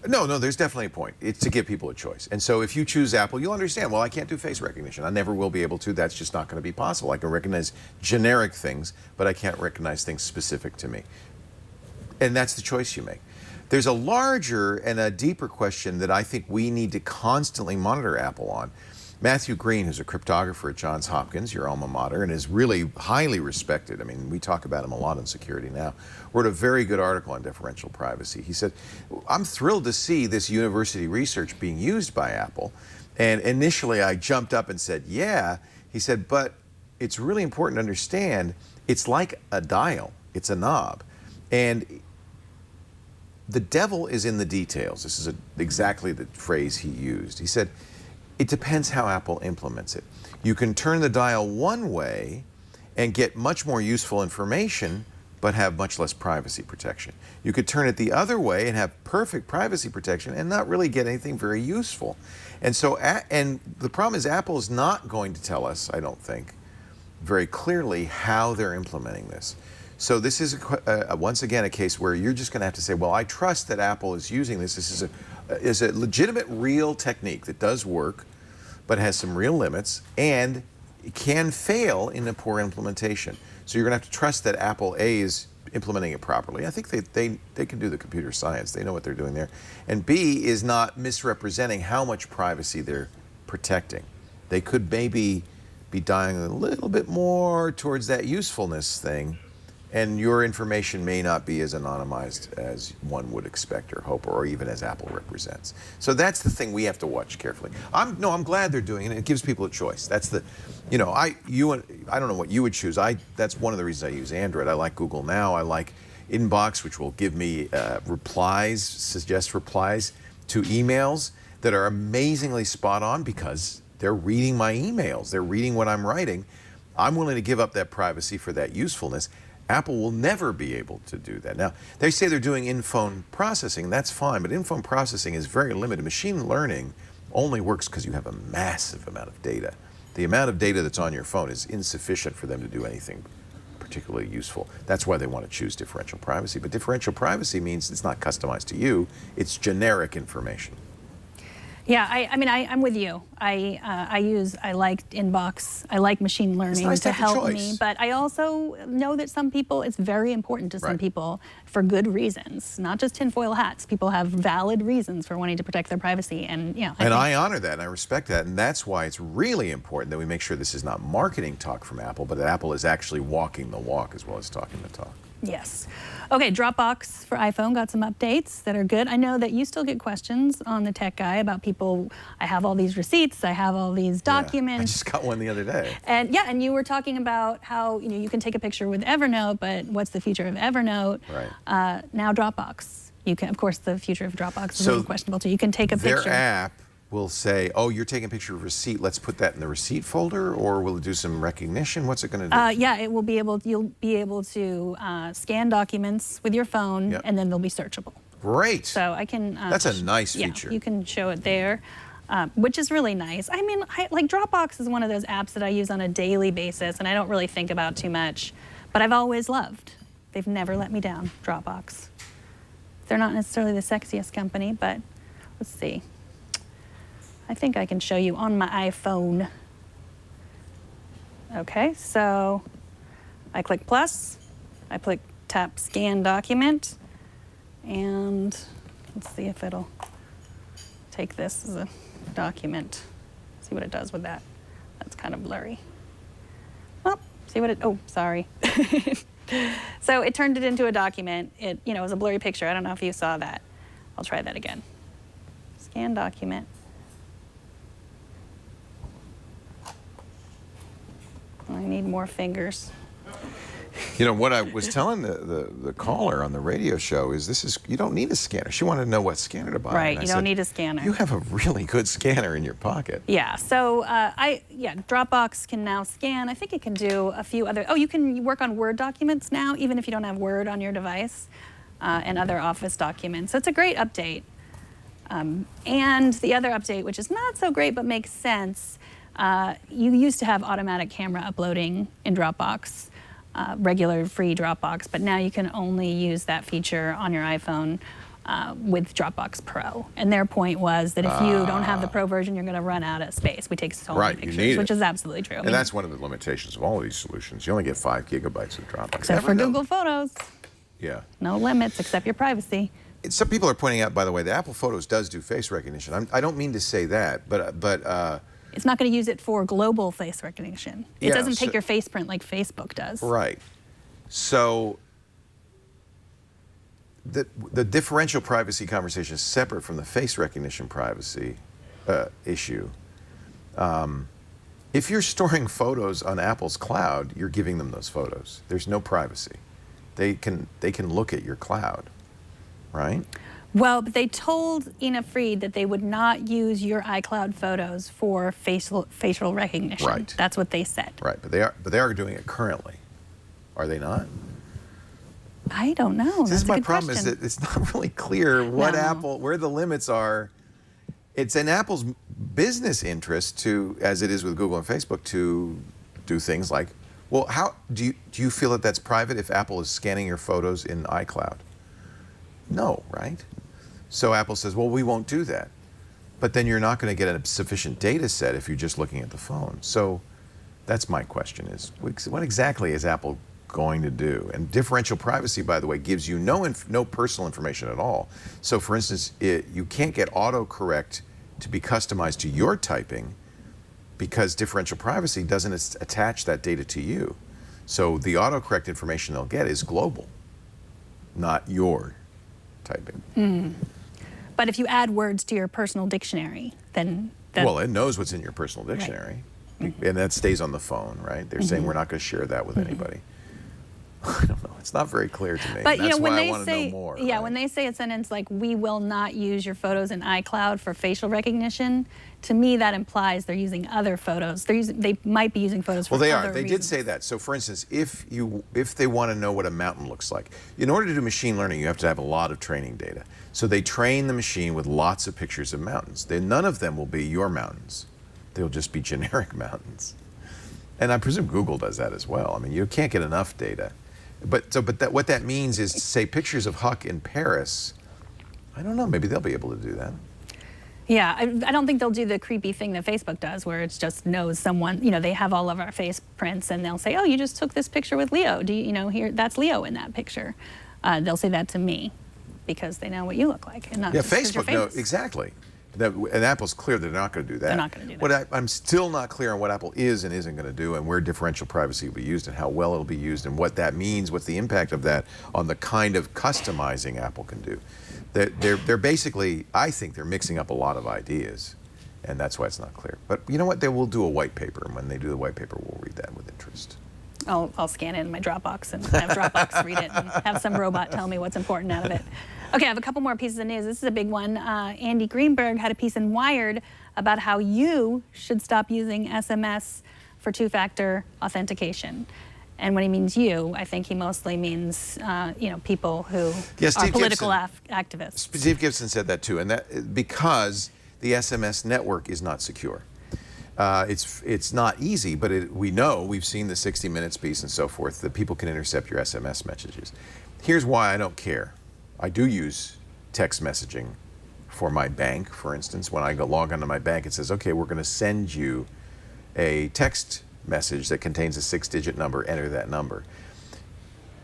No, there's definitely a point. It's to give people a choice. And so if you choose Apple, you'll understand, well, I can't do face recognition. I never will be able to. That's just not going to be possible. I can recognize generic things, but I can't recognize things specific to me. And that's the choice you make. There's a larger and a deeper question that I think we need to constantly monitor Apple on. Matthew Green, who's a cryptographer at Johns Hopkins, your alma mater, and is really highly respected. I mean, we talk about him a lot in security now, wrote a very good article on differential privacy. He said, I'm thrilled to see this university research being used by Apple. And initially I jumped up and said, yeah. He said, but it's really important to understand it's like a dial. It's a knob. And the devil is in the details. This is exactly the phrase he used. He said, it depends how Apple implements it. You can turn the dial one way and get much more useful information, but have much less privacy protection. You could turn it the other way and have perfect privacy protection and not really get anything very useful. And so, and the problem is Apple is not going to tell us, I don't think, very clearly how they're implementing this. So this is, once again, a case where you're just going to have to say, well, I trust that Apple is using this. This is a legitimate, real technique that does work, but has some real limits, and can fail in a poor implementation. So you're going to have to trust that Apple A is implementing it properly. I think they can do the computer science. They know what they're doing there. And B is not misrepresenting how much privacy they're protecting. They could maybe be dying a little bit more towards that usefulness thing, and your information may not be as anonymized as one would expect or hope, or even as Apple represents. So that's the thing we have to watch carefully. I'm glad they're doing it. It gives people a choice. That's the, I don't know what you would choose. That's one of the reasons I use Android. I like Google Now. I like Inbox, which will give me suggest replies to emails that are amazingly spot on because they're reading my emails. They're reading what I'm writing. I'm willing to give up that privacy for that usefulness. Apple will never be able to do that. Now, they say they're doing in-phone processing. That's fine, but in-phone processing is very limited. Machine learning only works because you have a massive amount of data. The amount of data that's on your phone is insufficient for them to do anything particularly useful. That's why they want to choose differential privacy. But differential privacy means it's not customized to you. It's generic information. Yeah, I'm with you. I like Inbox. I like machine learning nice to to have the help me. choice. But I also know that some people, it's very important to some Right. people for good reasons, not just tinfoil hats. People have valid reasons for wanting to protect their privacy, and I honor that and I respect that, and that's why it's really important that we make sure this is not marketing talk from Apple, but that Apple is actually walking the walk as well as talking the talk. Yes. Okay, Dropbox for iPhone got some updates that are good. I know that you still get questions on the Tech Guy about people, I have all these receipts, I have all these documents. Yeah, I just got one the other day. And you were talking about how you can take a picture with Evernote, but what's the future of Evernote? Right. Now Dropbox. You can, of course, the future of Dropbox is a So little questionable too. You can take a Their picture. app will say, oh, you're taking a picture of a receipt, let's put that in the receipt folder, or will it do some recognition? What's it going to do? Yeah, it will be able. You'll be able to scan documents with your phone, Yep. and then they'll be searchable. Great. So I can. That's a nice feature. Yeah, you can show it there, which is really nice. I mean, like Dropbox is one of those apps that I use on a daily basis, and I don't really think about too much, but I've always loved. They've never let me down. Dropbox. They're not necessarily the sexiest company, but let's see. I think I can show you on my iPhone. Okay, so I click plus, I tap scan document, and let's see if it'll take this as a document. See what it does with that. That's kind of blurry. Oh, see what it, oh, sorry. So it turned it into a document. It, was a blurry picture. I don't know if you saw that. I'll try that again. Scan document. I need more fingers. What I was telling the caller on the radio show is you don't need a scanner. She wanted to know what scanner to buy. Right, and I you don't said, need a scanner. You have a really good scanner in your pocket. Yeah, so Dropbox can now scan. I think it can do a few other, you can work on Word documents now, even if you don't have Word on your device, and other Office documents. So it's a great update. And the other update, which is not so great but makes sense, you used to have automatic camera uploading in Dropbox, regular free Dropbox, but now you can only use that feature on your iPhone with Dropbox Pro. And their point was that if you don't have the Pro version, you're going to run out of space. We take so many pictures, which is absolutely true. And that's one of the limitations of all of these solutions. You only get 5 gigabytes of Dropbox. Except for Google Photos. Yeah. No limits except your privacy. Some people are pointing out, by the way, the Apple Photos does do face recognition. I don't mean to say that, but it's not going to use it for global face recognition. It doesn't take your face print like Facebook does. Right. So the differential privacy conversation is separate from the face recognition privacy issue. If you're storing photos on Apple's cloud, you're giving them those photos. There's no privacy. They can look at your cloud, right? Well, but they told Ina Fried that they would not use your iCloud photos for facial recognition. Right. That's what they said. Right, but they are doing it currently. Are they not? I don't know. This That's is my a good problem question. is that it's not really clear what No. where the limits are. It's in Apple's business interest to, as it is with Google and Facebook, to do things like, well, how do you feel that that's private if Apple is scanning your photos in iCloud? No, right? So Apple says, well, we won't do that. But then you're not going to get a sufficient data set if you're just looking at the phone. So That's my question is, what exactly is Apple going to do? And differential privacy, by the way, gives you no personal information at all. So for instance, you can't get autocorrect to be customized to your typing because differential privacy doesn't attach that data to you. So the autocorrect information they'll get is global, not your typing. But if you add words to your personal dictionary, then Well, it knows what's in your personal dictionary. And that stays on the phone, right? They're saying we're not going to share that with anybody. I don't know. It's not very clear to me. But That's when why they I want to say, know more. yeah, right? when they say a sentence like "we will not use your photos in iCloud for facial recognition," to me that implies they're using other photos. They might be using photos for Well, they other are. They reasons. did say that. So, for instance, if they want to know what a mountain looks like, in order to do machine learning, you have to have a lot of training data. So they train the machine with lots of pictures of mountains. None of them will be your mountains. They'll just be generic mountains. And I presume Google does that as well. I mean, you can't get enough data. But what that means is, say, pictures of Huck in Paris. I don't know. Maybe they'll be able to do that. Yeah, I don't think they'll do the creepy thing that Facebook does, where it just knows someone. You know, they have all of our face prints, and they'll say, "Oh, you just took this picture with Leo. Do you know here? That's Leo in that picture." They'll say that to me because they know what you look like, and not just 'cause you're Facebook. No, famous. exactly. And Apple's clear they're not going to do that. They're not gonna do that. I'm still not clear on what Apple is and isn't going to do, and where differential privacy will be used, and how well it'll be used, and what that means. What's the impact of that on the kind of customizing Apple can do? They're basically, I think they're mixing up a lot of ideas, and that's why it's not clear. But you know what? They will do a white paper, and when they do the white paper, we'll read that with interest. I'll scan it in my Dropbox and have Dropbox read it and have some robot tell me what's important out of it. Okay, I have a couple more pieces of news. This is a big one. Andy Greenberg had a piece in Wired about how you should stop using SMS for two-factor authentication. And when he means you, I think he mostly means people who are political activists. Steve Gibson said that too, and that because the SMS network is not secure. It's not easy, but we've seen the 60 Minutes piece and so forth, that people can intercept your SMS messages. Here's why I don't care. I do use text messaging for my bank, for instance. When I log onto my bank, it says, okay, we're going to send you a text message that contains a 6-digit number, enter that number.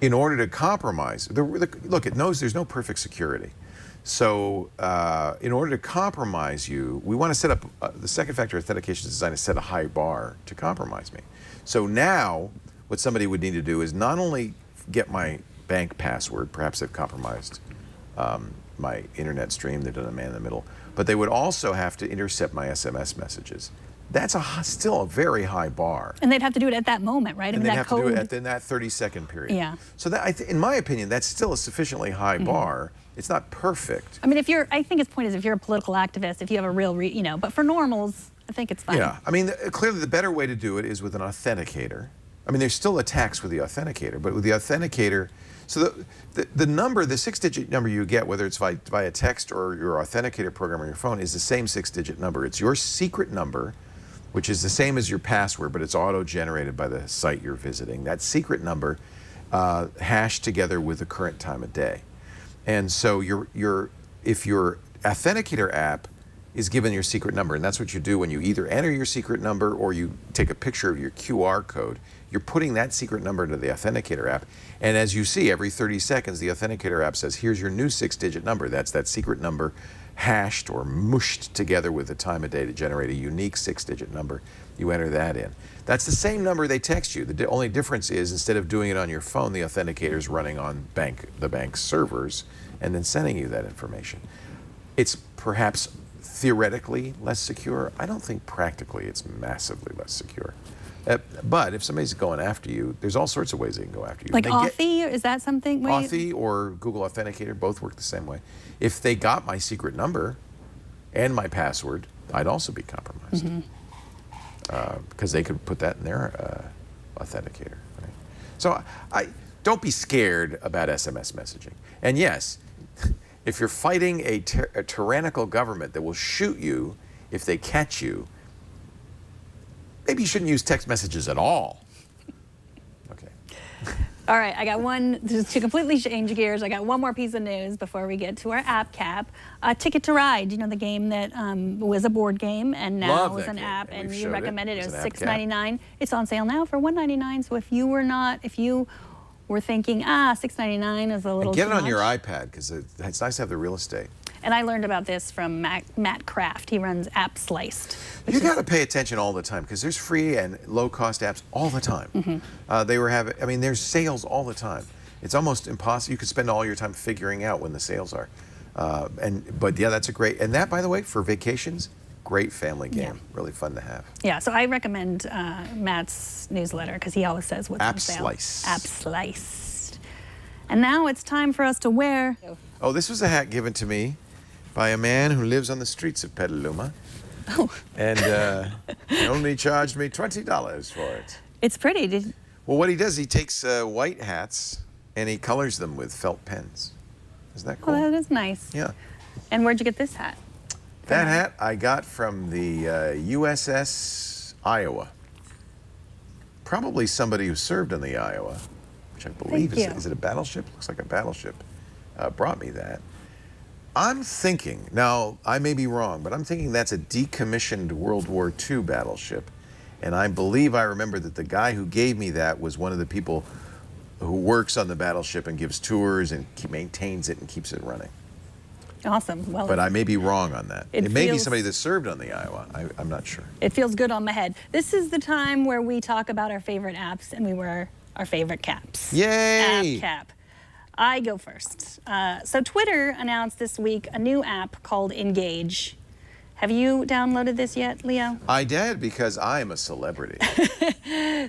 In order to compromise, look, it knows there's no perfect security. So in order to compromise you, we want to set up, the second factor authentication is designed to set a high bar to compromise me. So now what somebody would need to do is not only get my bank password, perhaps they've compromised my internet stream, they've done a man in the middle, but they would also have to intercept my SMS messages. That's still a very high bar. And they'd have to do it at that moment, right? And they'd have to do it in that 30-second period. Yeah. So that, in my opinion, that's still a sufficiently high bar. It's not perfect. I mean, I think his point is if you're a political activist, if you have a real, but for normals, I think it's fine. Yeah, I mean, clearly the better way to do it is with an authenticator. I mean, there's still attacks with the authenticator, but with the authenticator, so the number, the 6-digit number you get, whether it's via text or your authenticator program on your phone, is the same 6-digit number. It's your secret number, which is the same as your password, but it's auto-generated by the site you're visiting. That secret number hashed together with the current time of day. And so if your authenticator app is given your secret number, and that's what you do when you either enter your secret number or you take a picture of your QR code, you're putting that secret number into the authenticator app. And as you see, every 30 seconds, the authenticator app says, here's your new 6-digit number. That's that secret number hashed or mushed together with the time of day to generate a unique 6-digit number. You enter that in. That's the same number they text you. The only difference is, instead of doing it on your phone, the authenticator is running on the bank's servers and then sending you that information. It's perhaps theoretically less secure. I don't think practically it's massively less secure. But if somebody's going after you, there's all sorts of ways they can go after you. Like Authy, is that something? Authy or Google Authenticator both work the same way. If they got my secret number and my password, I'd also be compromised. Because they could put that in their authenticator. Right? So don't be scared about SMS messaging. And yes, if you're fighting a tyrannical government that will shoot you if they catch you, maybe you shouldn't use text messages at all. Okay. All right, I got one, just to completely change gears, I got one more piece of news before we get to our app cap. Ticket to Ride, you know, the game that was a board game and now Love is that an game, app, and and we've you showed it. recommended it. It's It an was app cap. $6.99. It's on sale now for $1.99. So if you were thinking, $6.99 is a little And get too it on your much. iPad because it's nice to have the real estate. And I learned about this from Matt Kraft. He runs App Sliced. You got to pay attention all the time because there's free and low-cost apps all the time. There's sales all the time. It's almost impossible. You could spend all your time figuring out when the sales are. But yeah, that's a great. And that, by the way, for vacations, great family game. Yeah. Really fun to have. Yeah, so I recommend Matt's newsletter because he always says what's on App sale. Slice. App Sliced. And now it's time for us to wear. Oh, this was a hat given to me by a man who lives on the streets of Petaluma. Oh. And he only charged me $20 for it. It's pretty. Well, what he does, he takes white hats and he colors them with felt pens. Isn't that cool? Oh, that is nice. Yeah. And where'd you get this hat? That hat I got from the USS Iowa. Probably somebody who served on the Iowa, which I believe is it a battleship? Looks like a battleship. Brought me that. I'm thinking, now I may be wrong, but I'm thinking that's a decommissioned World War II battleship. And I believe I remember that the guy who gave me that was one of the people who works on the battleship and gives tours and maintains it and keeps it running. Awesome. Well, But I may be wrong on that. It It may be feels- somebody that served on the Iowa. I'm not sure. it feels good on the head. This is the time where we talk about our favorite apps and we wear our favorite caps. Yay! App cap. I go first. So Twitter announced this week a new app called Engage. Have you downloaded this yet, Leo? I did because I am a celebrity.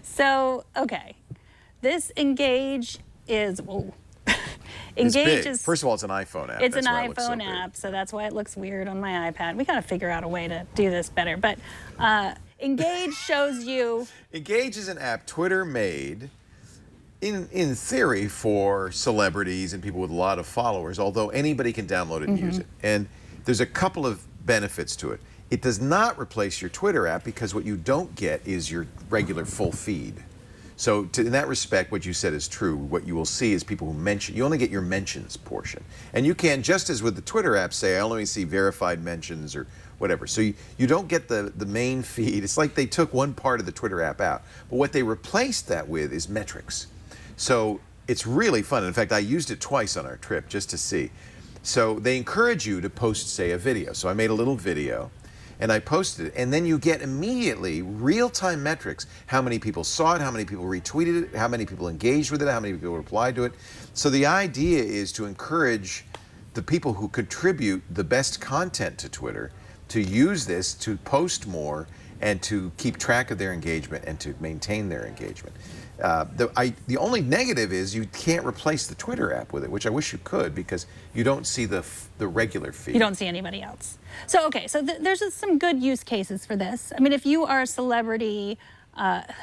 So, okay. This Engage is, whoa. It's Engage big. is, First of all, it's an iPhone app. it's an That's why it looks so iPhone big. app, so that's why it looks weird on my iPad. We got to figure out a way to do this better. But Engage shows you. Engage is an app Twitter made in theory for celebrities and people with a lot of followers, although anybody can download it and use it. And there's a couple of benefits to it. It does not replace your Twitter app because what you don't get is your regular full feed. So in that respect, what you said is true. What you will see is people who mention, you only get your mentions portion. And you can, just as with the Twitter app, say, I only see verified mentions or whatever. So you don't get the main feed. It's like they took one part of the Twitter app out. But what they replaced that with is metrics. So it's really fun. In fact, I used it twice on our trip just to see. So they encourage you to post, say, a video. So I made a little video and I posted it, and then you get immediately real-time metrics. How many people saw it, how many people retweeted it, how many people engaged with it, how many people replied to it. So the idea is to encourage the people who contribute the best content to Twitter to use this to post more and to keep track of their engagement and to maintain their engagement. The only negative is you can't replace the Twitter app with it, which I wish you could because you don't see the regular feed. You don't see anybody else. So, okay, so there's just some good use cases for this. I mean, if you are a celebrity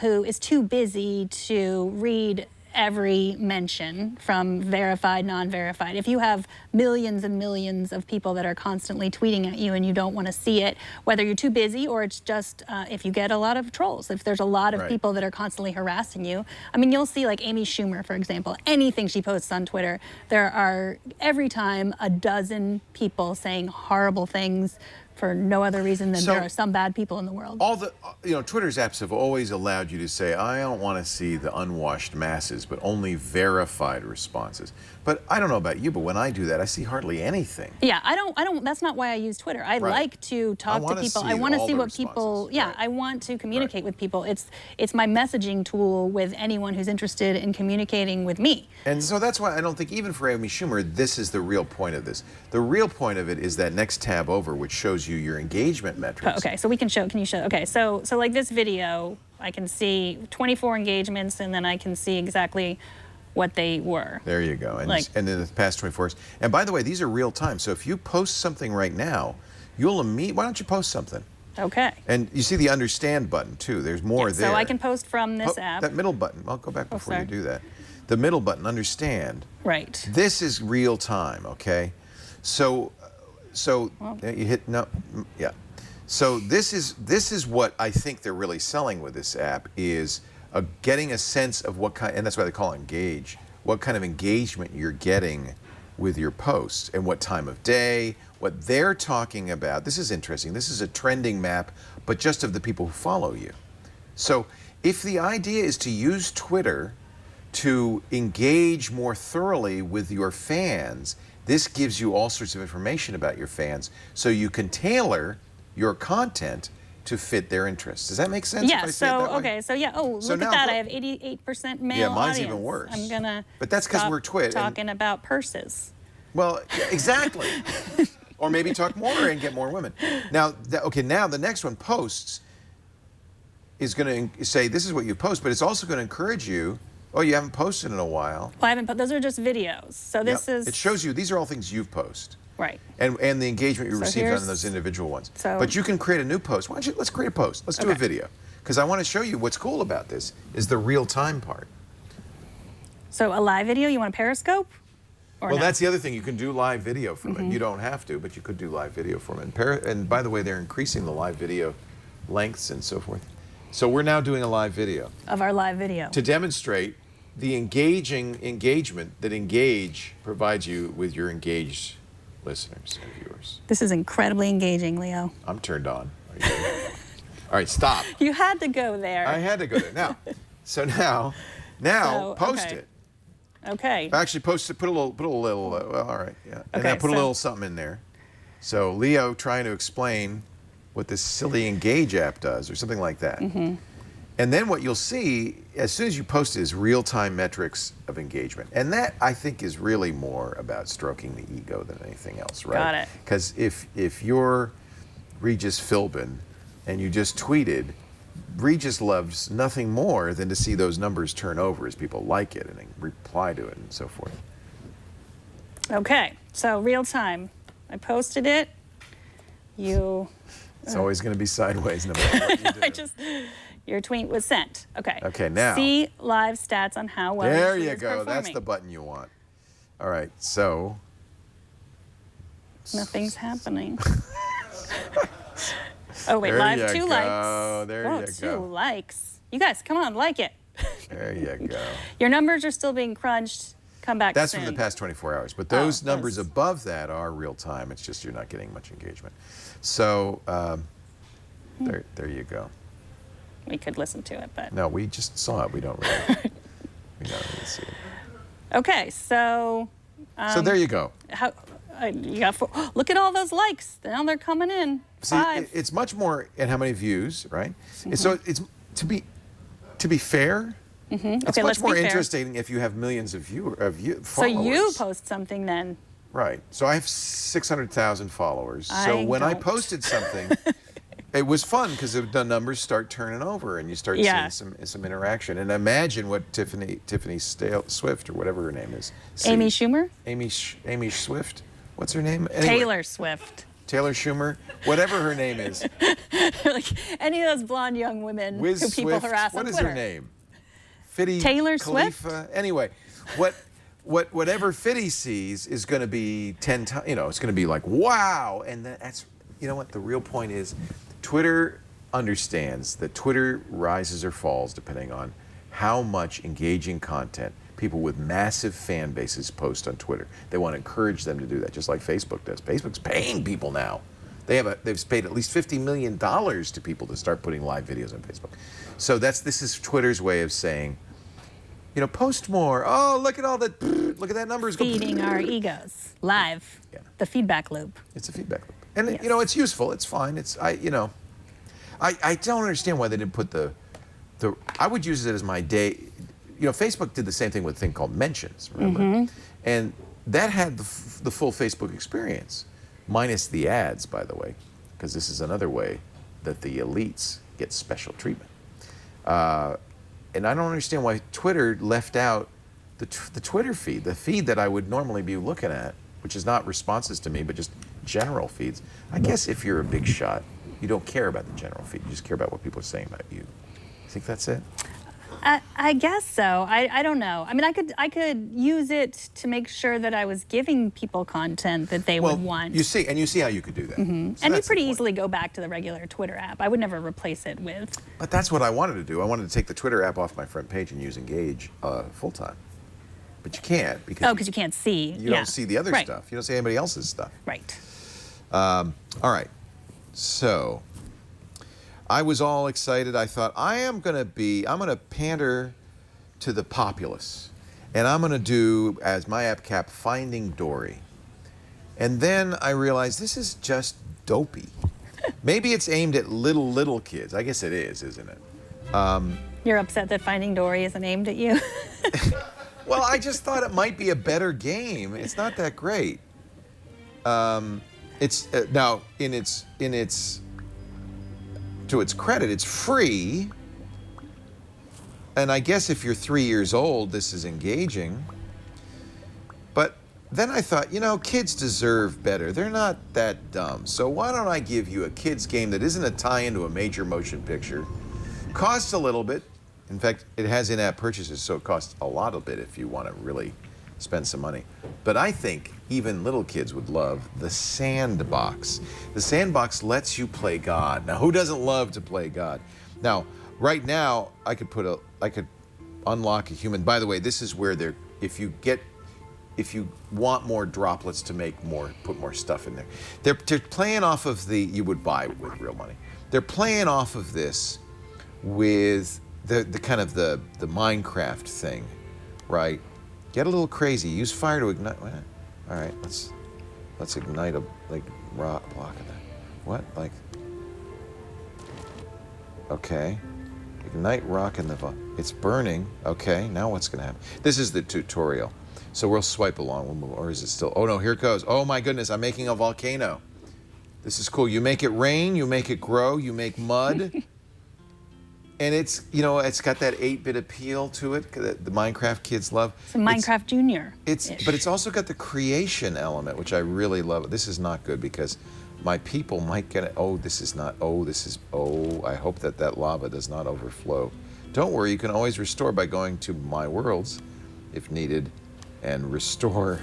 who is too busy to read every mention from verified, non-verified, if you have millions and millions of people that are constantly tweeting at you and you don't want to see it, whether you're too busy or it's just if you get a lot of trolls, if there's a lot of people that are constantly harassing you. I mean, you'll see like Amy Schumer, for example, anything she posts on Twitter, there are every time a dozen people saying horrible things for no other reason than there are some bad people in the world. All the, Twitter's apps have always allowed you to say, I don't want to see the unwashed masses, but only verified responses. But I don't know about you, but when I do that, I see hardly anything. Yeah, I don't, that's not why I use Twitter. I like to talk to people. I want to see what people, I want to communicate with people. It's my messaging tool with anyone who's interested in communicating with me. And so that's why I don't think, even for Amy Schumer, this is the real point of this. The real point of it is that next tab over, which shows you your engagement metrics. Okay, so we can show, can you show? Okay, so like this video, I can see 24 engagements and then I can see exactly what they were. There you go. And in the past 24 hours. And by the way, these are real time. So if you post something right now, you'll why don't you post something? Okay. And you see the understand button too. There's more there. So I can post from this app. That middle button. I'll go back before you do that. The middle button, understand. Right. This is real time, okay? So you hit yeah. So this is what I think they're really selling with this app is getting a sense of what kind, and that's why they call it engage, what kind of engagement you're getting with your posts and what time of day, what they're talking about. This is interesting. This is a trending map, but just of the people who follow you. So if the idea is to use Twitter to engage more thoroughly with your fans, this gives you all sorts of information about your fans, so you can tailor your content to fit their interests. Does that make sense? Yeah, if I say it that way? okay, so yeah, oh, So look at now that. go- I have 88% male Yeah, mine's audience. even worse. I'm gonna But that's 'cause stop we're Twit, and- talking about purses. Well, yeah, exactly. Or maybe talk more and get more women. Now, now the next one, posts, is going to say this is what you post, but it's also going to encourage you. Oh, you haven't posted in a while. Well, I haven't put, those are just videos. So this Yep. is. It shows you these are all things you've posted. Right. And the engagement you So received here's- on those individual ones. so- But you can create a new post. Why don't you, let's create a post. Let's do a Okay. video. Because I want to show you what's cool about this is the real time part. So a live video, you want a Periscope? Or Well, no? that's the other thing. You can do live video from it. You don't have to, but you could do live video from it. And by the way, they're increasing the live video lengths and so forth. So we're now doing a live video Of our live video. to demonstrate the engagement that Engage provides you with your engaged listeners and viewers. This is incredibly engaging, Leo. I'm turned on. Are you ready? All right, stop. You had to go there. I had to go there. Now, now So, post okay. it. Okay. Actually, post it. Put a little. Well, all right, yeah. And Okay, then put a so- little something in there. So Leo trying to explain what this silly Engage app does, or something like that. Mm-hmm. And then what you'll see as soon as you post it is real-time metrics of engagement, and that I think is really more about stroking the ego than anything else, right? Got it. Because if you're Regis Philbin and you just tweeted, Regis loves nothing more than to see those numbers turn over as people like it and reply to it and so forth. Okay. So real time. I posted it. You. It's always going to be sideways no matter what you do. Your tweet was sent. Okay. Okay, now. See live stats on how well. There your tweet you is go. That's performing. the button you want. All right, so. Nothing's happening. Oh wait, There live you 2 go. likes. There Whoa, you 2 go. likes. You guys, come on, like it. There you go. Your numbers are still being crunched. Come back That's soon. from the past 24 hours. But those numbers those- above that are real time. It's just you're not getting much engagement. So there you go. We could listen to it, but No, we just saw it. We don't really, we don't really see it. okay. So So there you go. how you got 4, look at all those likes. Now they're coming in. See, 5. it's much more in how many views, right? And so it's to be fair. It's Okay, much let's be more fair. interesting if you have millions of So followers. you post something then. Right. So I have 600,000 followers. So I when I don't. posted something, it was fun because the numbers start turning over and you start Yeah. seeing some interaction. And imagine what Tiffany Swift or whatever her name is. Amy Schumer? Amy Swift. What's her name? Anyway, Taylor Swift. Taylor Schumer. Whatever her name is. Like any of those blonde young women Wiz who people Swift. harass What on is Twitter. her name? Fiddy Taylor Khalifa. Anyway, whatever Fiddy sees is going to be 10 times. You know, it's going to be like wow. And that's you know what the real point is. Twitter understands that Twitter rises or falls depending on how much engaging content people with massive fan bases post on Twitter. They want to encourage them to do that, just like Facebook does. Facebook's paying people now. They've paid at least $50 million to people to start putting live videos on Facebook. So this is Twitter's way of saying, you know, post more. Oh, look at all that. Look at that numbers. Go. Feeding our egos live. Yeah. The feedback loop. It's a feedback loop, and Yes. you know it's useful. It's fine. I don't understand why they didn't put the. I would use it as my day. You know, Facebook did the same thing with a thing called mentions. Remember, and that had the full Facebook experience, minus the ads, by the way, because this is another way that the elites get special treatment. And I don't understand why Twitter left out the Twitter feed, the feed that I would normally be looking at, which is not responses to me, but just general feeds. I guess if you're a big shot, you don't care about the general feed. You just care about what people are saying about you. You think that's it? I guess so. I don't know. I mean, I could use it to make sure that I was giving people content that they would want. You see how you could do that. So and you that's the pretty point. easily go back to the regular Twitter app. I would never replace it with. But that's what I wanted to do. I wanted to take the Twitter app off my front page and use Engage full time. But you can't because You can't see. you don't see the other Right. stuff. You don't see anybody else's stuff. Right. All right. So I was all excited. I thought I'm going to pander to the populace. And I'm going to do, as my app cap, Finding Dory. And then I realized this is just dopey. Maybe it's aimed at little kids. I guess it is, isn't it? You're upset that Finding Dory isn't aimed at you? Well, I just thought it might be a better game. It's not that great. It's now to its credit, it's free. And I guess if you're 3 years old, this is engaging. But then I thought, kids deserve better. They're not that dumb. So why don't I give you a kids game that isn't a tie-in to a major motion picture? Costs a little bit. In fact, it has in-app purchases, so it costs a lot of it if you want to really spend some money. But I think even little kids would love the Sandbox. The Sandbox lets you play God. Now, who doesn't love to play God? Now, right now, I could unlock a human. By the way, this is where if you want more droplets to put more stuff in there. They're playing off of you would buy with real money. They're playing off of this with the kind of the Minecraft thing, right? Get a little crazy. Use fire to ignite. All right, let's ignite a rock block of that. What? Okay. Ignite rock in the it's burning. Okay, now what's gonna happen? This is the tutorial. So we'll swipe along. We'll move. Or is it still? Oh no, here it goes. Oh my goodness, I'm making a volcano. This is cool. You make it rain, you make it grow, you make mud. And it's got that 8-bit appeal to it that the Minecraft kids love. It's a Minecraft Junior. But it's also got the creation element, which I really love. This is not good because my people might get it. Oh, this is not. Oh, this is. Oh, I hope that lava does not overflow. Don't worry, you can always restore by going to My Worlds, if needed, and restore.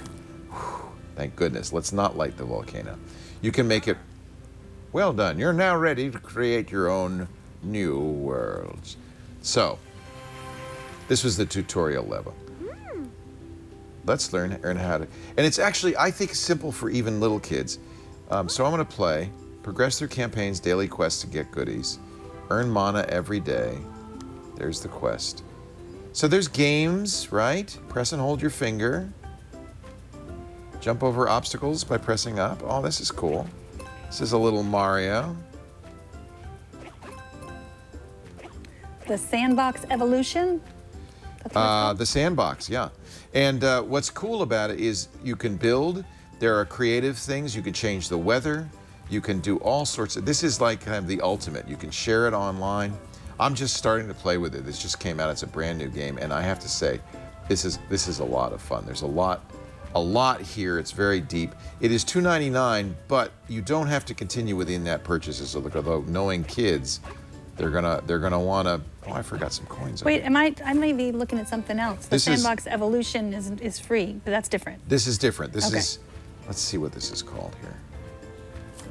Whew, thank goodness. Let's not light the volcano. You can make it. Well done. You're now ready to create your own new worlds. So, this was the tutorial level. Let's learn how to, and it's actually, I think, simple for even little kids. So I'm going to play, progress through campaigns, daily quests to get goodies, earn mana every day. There's the quest. So there's games, right? Press and hold your finger. Jump over obstacles by pressing up. Oh, this is cool. This is a little Mario. The Sandbox Evolution? That's what it's called? The Sandbox, yeah. And what's cool about it is you can build. There are creative things. You can change the weather. You can do all sorts of. This is like kind of the ultimate. You can share it online. I'm just starting to play with it. This just came out. It's a brand new game, and I have to say, this is a lot of fun. There's a lot here. It's very deep. It is $2.99, but you don't have to continue with in-app purchases. Although knowing kids, they're gonna wanna. Oh, I forgot some coins. Wait, I may be looking at something else. The Sandbox Evolution is free, but that's different. This is different. This Okay. is. Let's see what this is called here.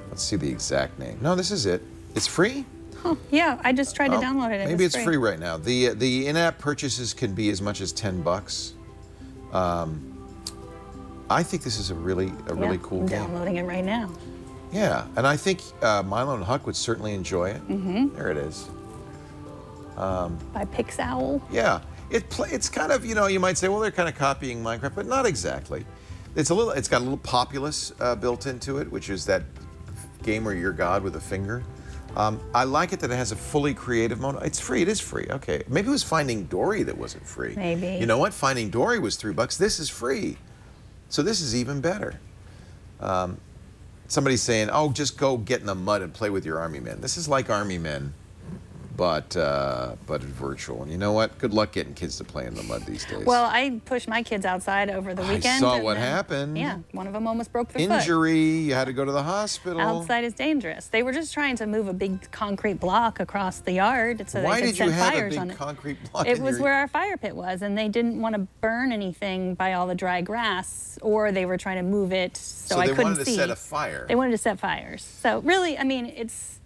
Let's see the exact name. No, this is it. It's free. Huh, yeah, I just tried to Oh, download it. Maybe it's free right now. The in-app purchases can be as much as $10. I think this is a really cool I'm game. downloading it right now. Yeah, and I think Milo and Huck would certainly enjoy it. Mm-hmm. There it is. By Pixowl. Yeah, it's kind of, you might say, well, they're kind of copying Minecraft, but not exactly. It's got a little populace built into it, which is that game where you're God with a finger. I like it that it has a fully creative mode. It's free. It is free. Okay, maybe it was Finding Dory that wasn't free. Maybe. You know what? Finding Dory was $3. This is free, so this is even better. Somebody's saying, "Oh, just go get in the mud and play with your army men." This is like army men, but virtual. And you know what? Good luck getting kids to play in the mud these days. Well, I pushed my kids outside over the weekend. I saw and what then- happened. Yeah, one of them almost broke their foot. Injury. You had to go to the hospital. Outside is dangerous. They were just trying to move a big concrete block across the yard so Why they could did you set have a fires on big it. concrete block? It in was your... where our fire pit was, and they didn't want to burn anything by all the dry grass, or they were trying to move it so I they couldn't wanted see. to set a fire. They wanted to set fires. So really, I mean, it's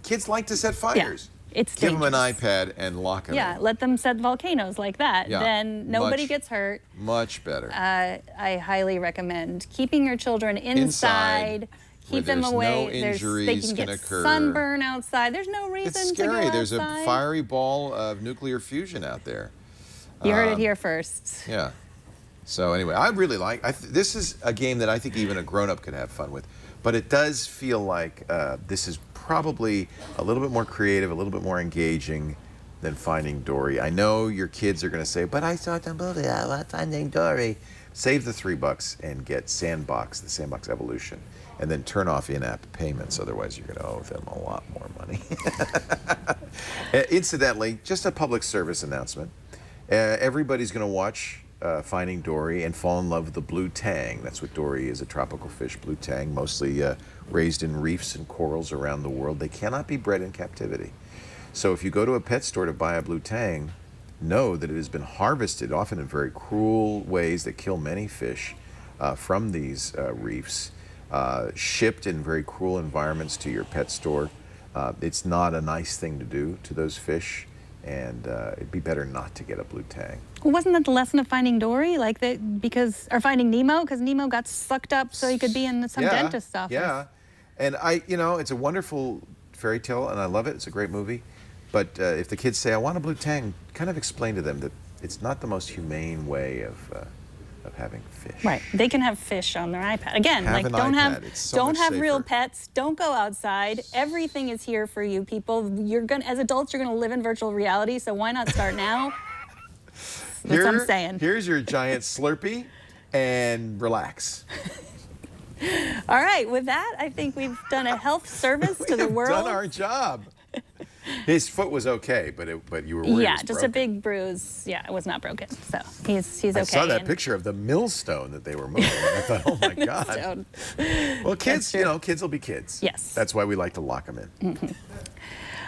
Kids like to set fires. it's Give them an dangerous. iPad and lock them Yeah, in. let them set volcanoes like that. Yeah, Then nobody much- gets hurt. Much better. I highly recommend keeping your children inside. where Keep them there's away. no they injuries can can get occur. sunburn outside. There's no reason It's to go scary. outside. There's a fiery ball of nuclear fusion out there. You heard it here first. Yeah. So anyway, I really like. This is a game that I think even a grown-up could have fun with, but it does feel like this is probably a little bit more creative, a little bit more engaging than Finding Dory. I know your kids are going to say, "But I saw the movie. I want Finding Dory." Save the $3 and get Sandbox, the Sandbox Evolution, and then turn off in-app payments. Otherwise, you're going to owe them a lot more money. Incidentally, just a public service announcement. Everybody's going to watch Finding Dory and fall in love with the blue tang. That's what Dory is, a tropical fish, blue tang, mostly raised in reefs and corals around the world. They cannot be bred in captivity. So if you go to a pet store to buy a blue tang, know that it has been harvested, often in very cruel ways that kill many fish from these reefs, shipped in very cruel environments to your pet store. It's not a nice thing to do to those fish, and it'd be better not to get a blue tang. Well, wasn't that the lesson of Finding Dory? Like that, or Finding Nemo, because Nemo got sucked up so he could be in some dentist's office. Yeah, and it's a wonderful fairy tale, and I love it. It's a great movie. But if the kids say, "I want a blue tang," kind of explain to them that it's not the most humane way of having fish. Right. They can have fish on their iPad. Again, Have like an don't iPad. have It's so don't much have real safer. pets. Don't go outside. Everything is here for you people. As adults, you're gonna live in virtual reality, so why not start now? That's what I'm saying. Here's your giant Slurpee, and relax. All right, with that, I think we've done a health service to the We've world. done our job. His foot was okay, but you were worried. Yeah, it was just broken. a big bruise. Yeah, it was not broken. So he's okay. I saw that and- picture of the millstone that they were moving. And I thought, oh my God. Stone. Well, kids, true. kids will be kids. Yes. That's why we like to lock them in.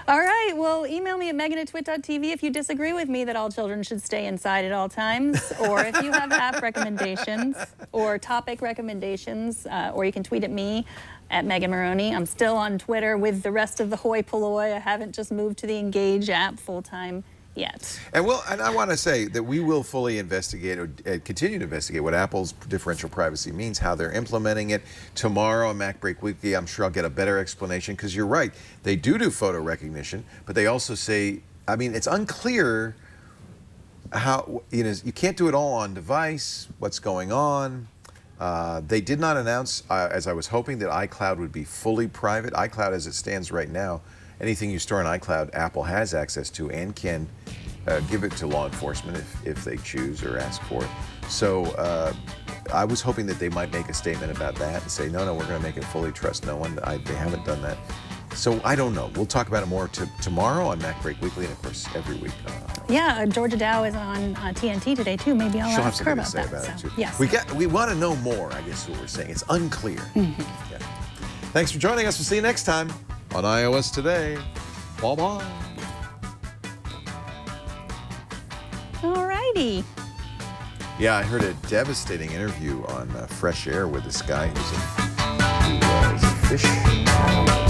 All right, well, email me at megan@twit.tv if you disagree with me that all children should stay inside at all times, or if you have app recommendations or topic recommendations, or you can tweet at me at Megan Maroney. I'm still on Twitter with the rest of the hoi polloi. I haven't just moved to the Engage app full-time yet. And I want to say that we will fully investigate or continue to investigate what Apple's differential privacy means, how they're implementing it. Tomorrow on Mac Break Weekly, I'm sure I'll get a better explanation, because you're right. They do photo recognition, but they also say, I mean, it's unclear how, you can't do it all on device, what's going on. They did not announce, as I was hoping, that iCloud would be fully private. iCloud, as it stands right now, anything you store on iCloud, Apple has access to and can give it to law enforcement if they choose or ask for it. So I was hoping that they might make a statement about that and say, no, we're going to make it fully trust no one. They haven't done that. So I don't know. We'll talk about it more tomorrow on Mac Break Weekly, and of course every week. Yeah, Georgia Dow is on TNT today too. Maybe I'll She'll have ask her something to about say that. about it too. Yes. We want to know more, I guess is what we're saying. It's unclear. Yeah. Thanks for joining us. We'll see you next time on iOS Today. Bye-bye. All righty. Yeah, I heard a devastating interview on Fresh Air with this guy who was a fish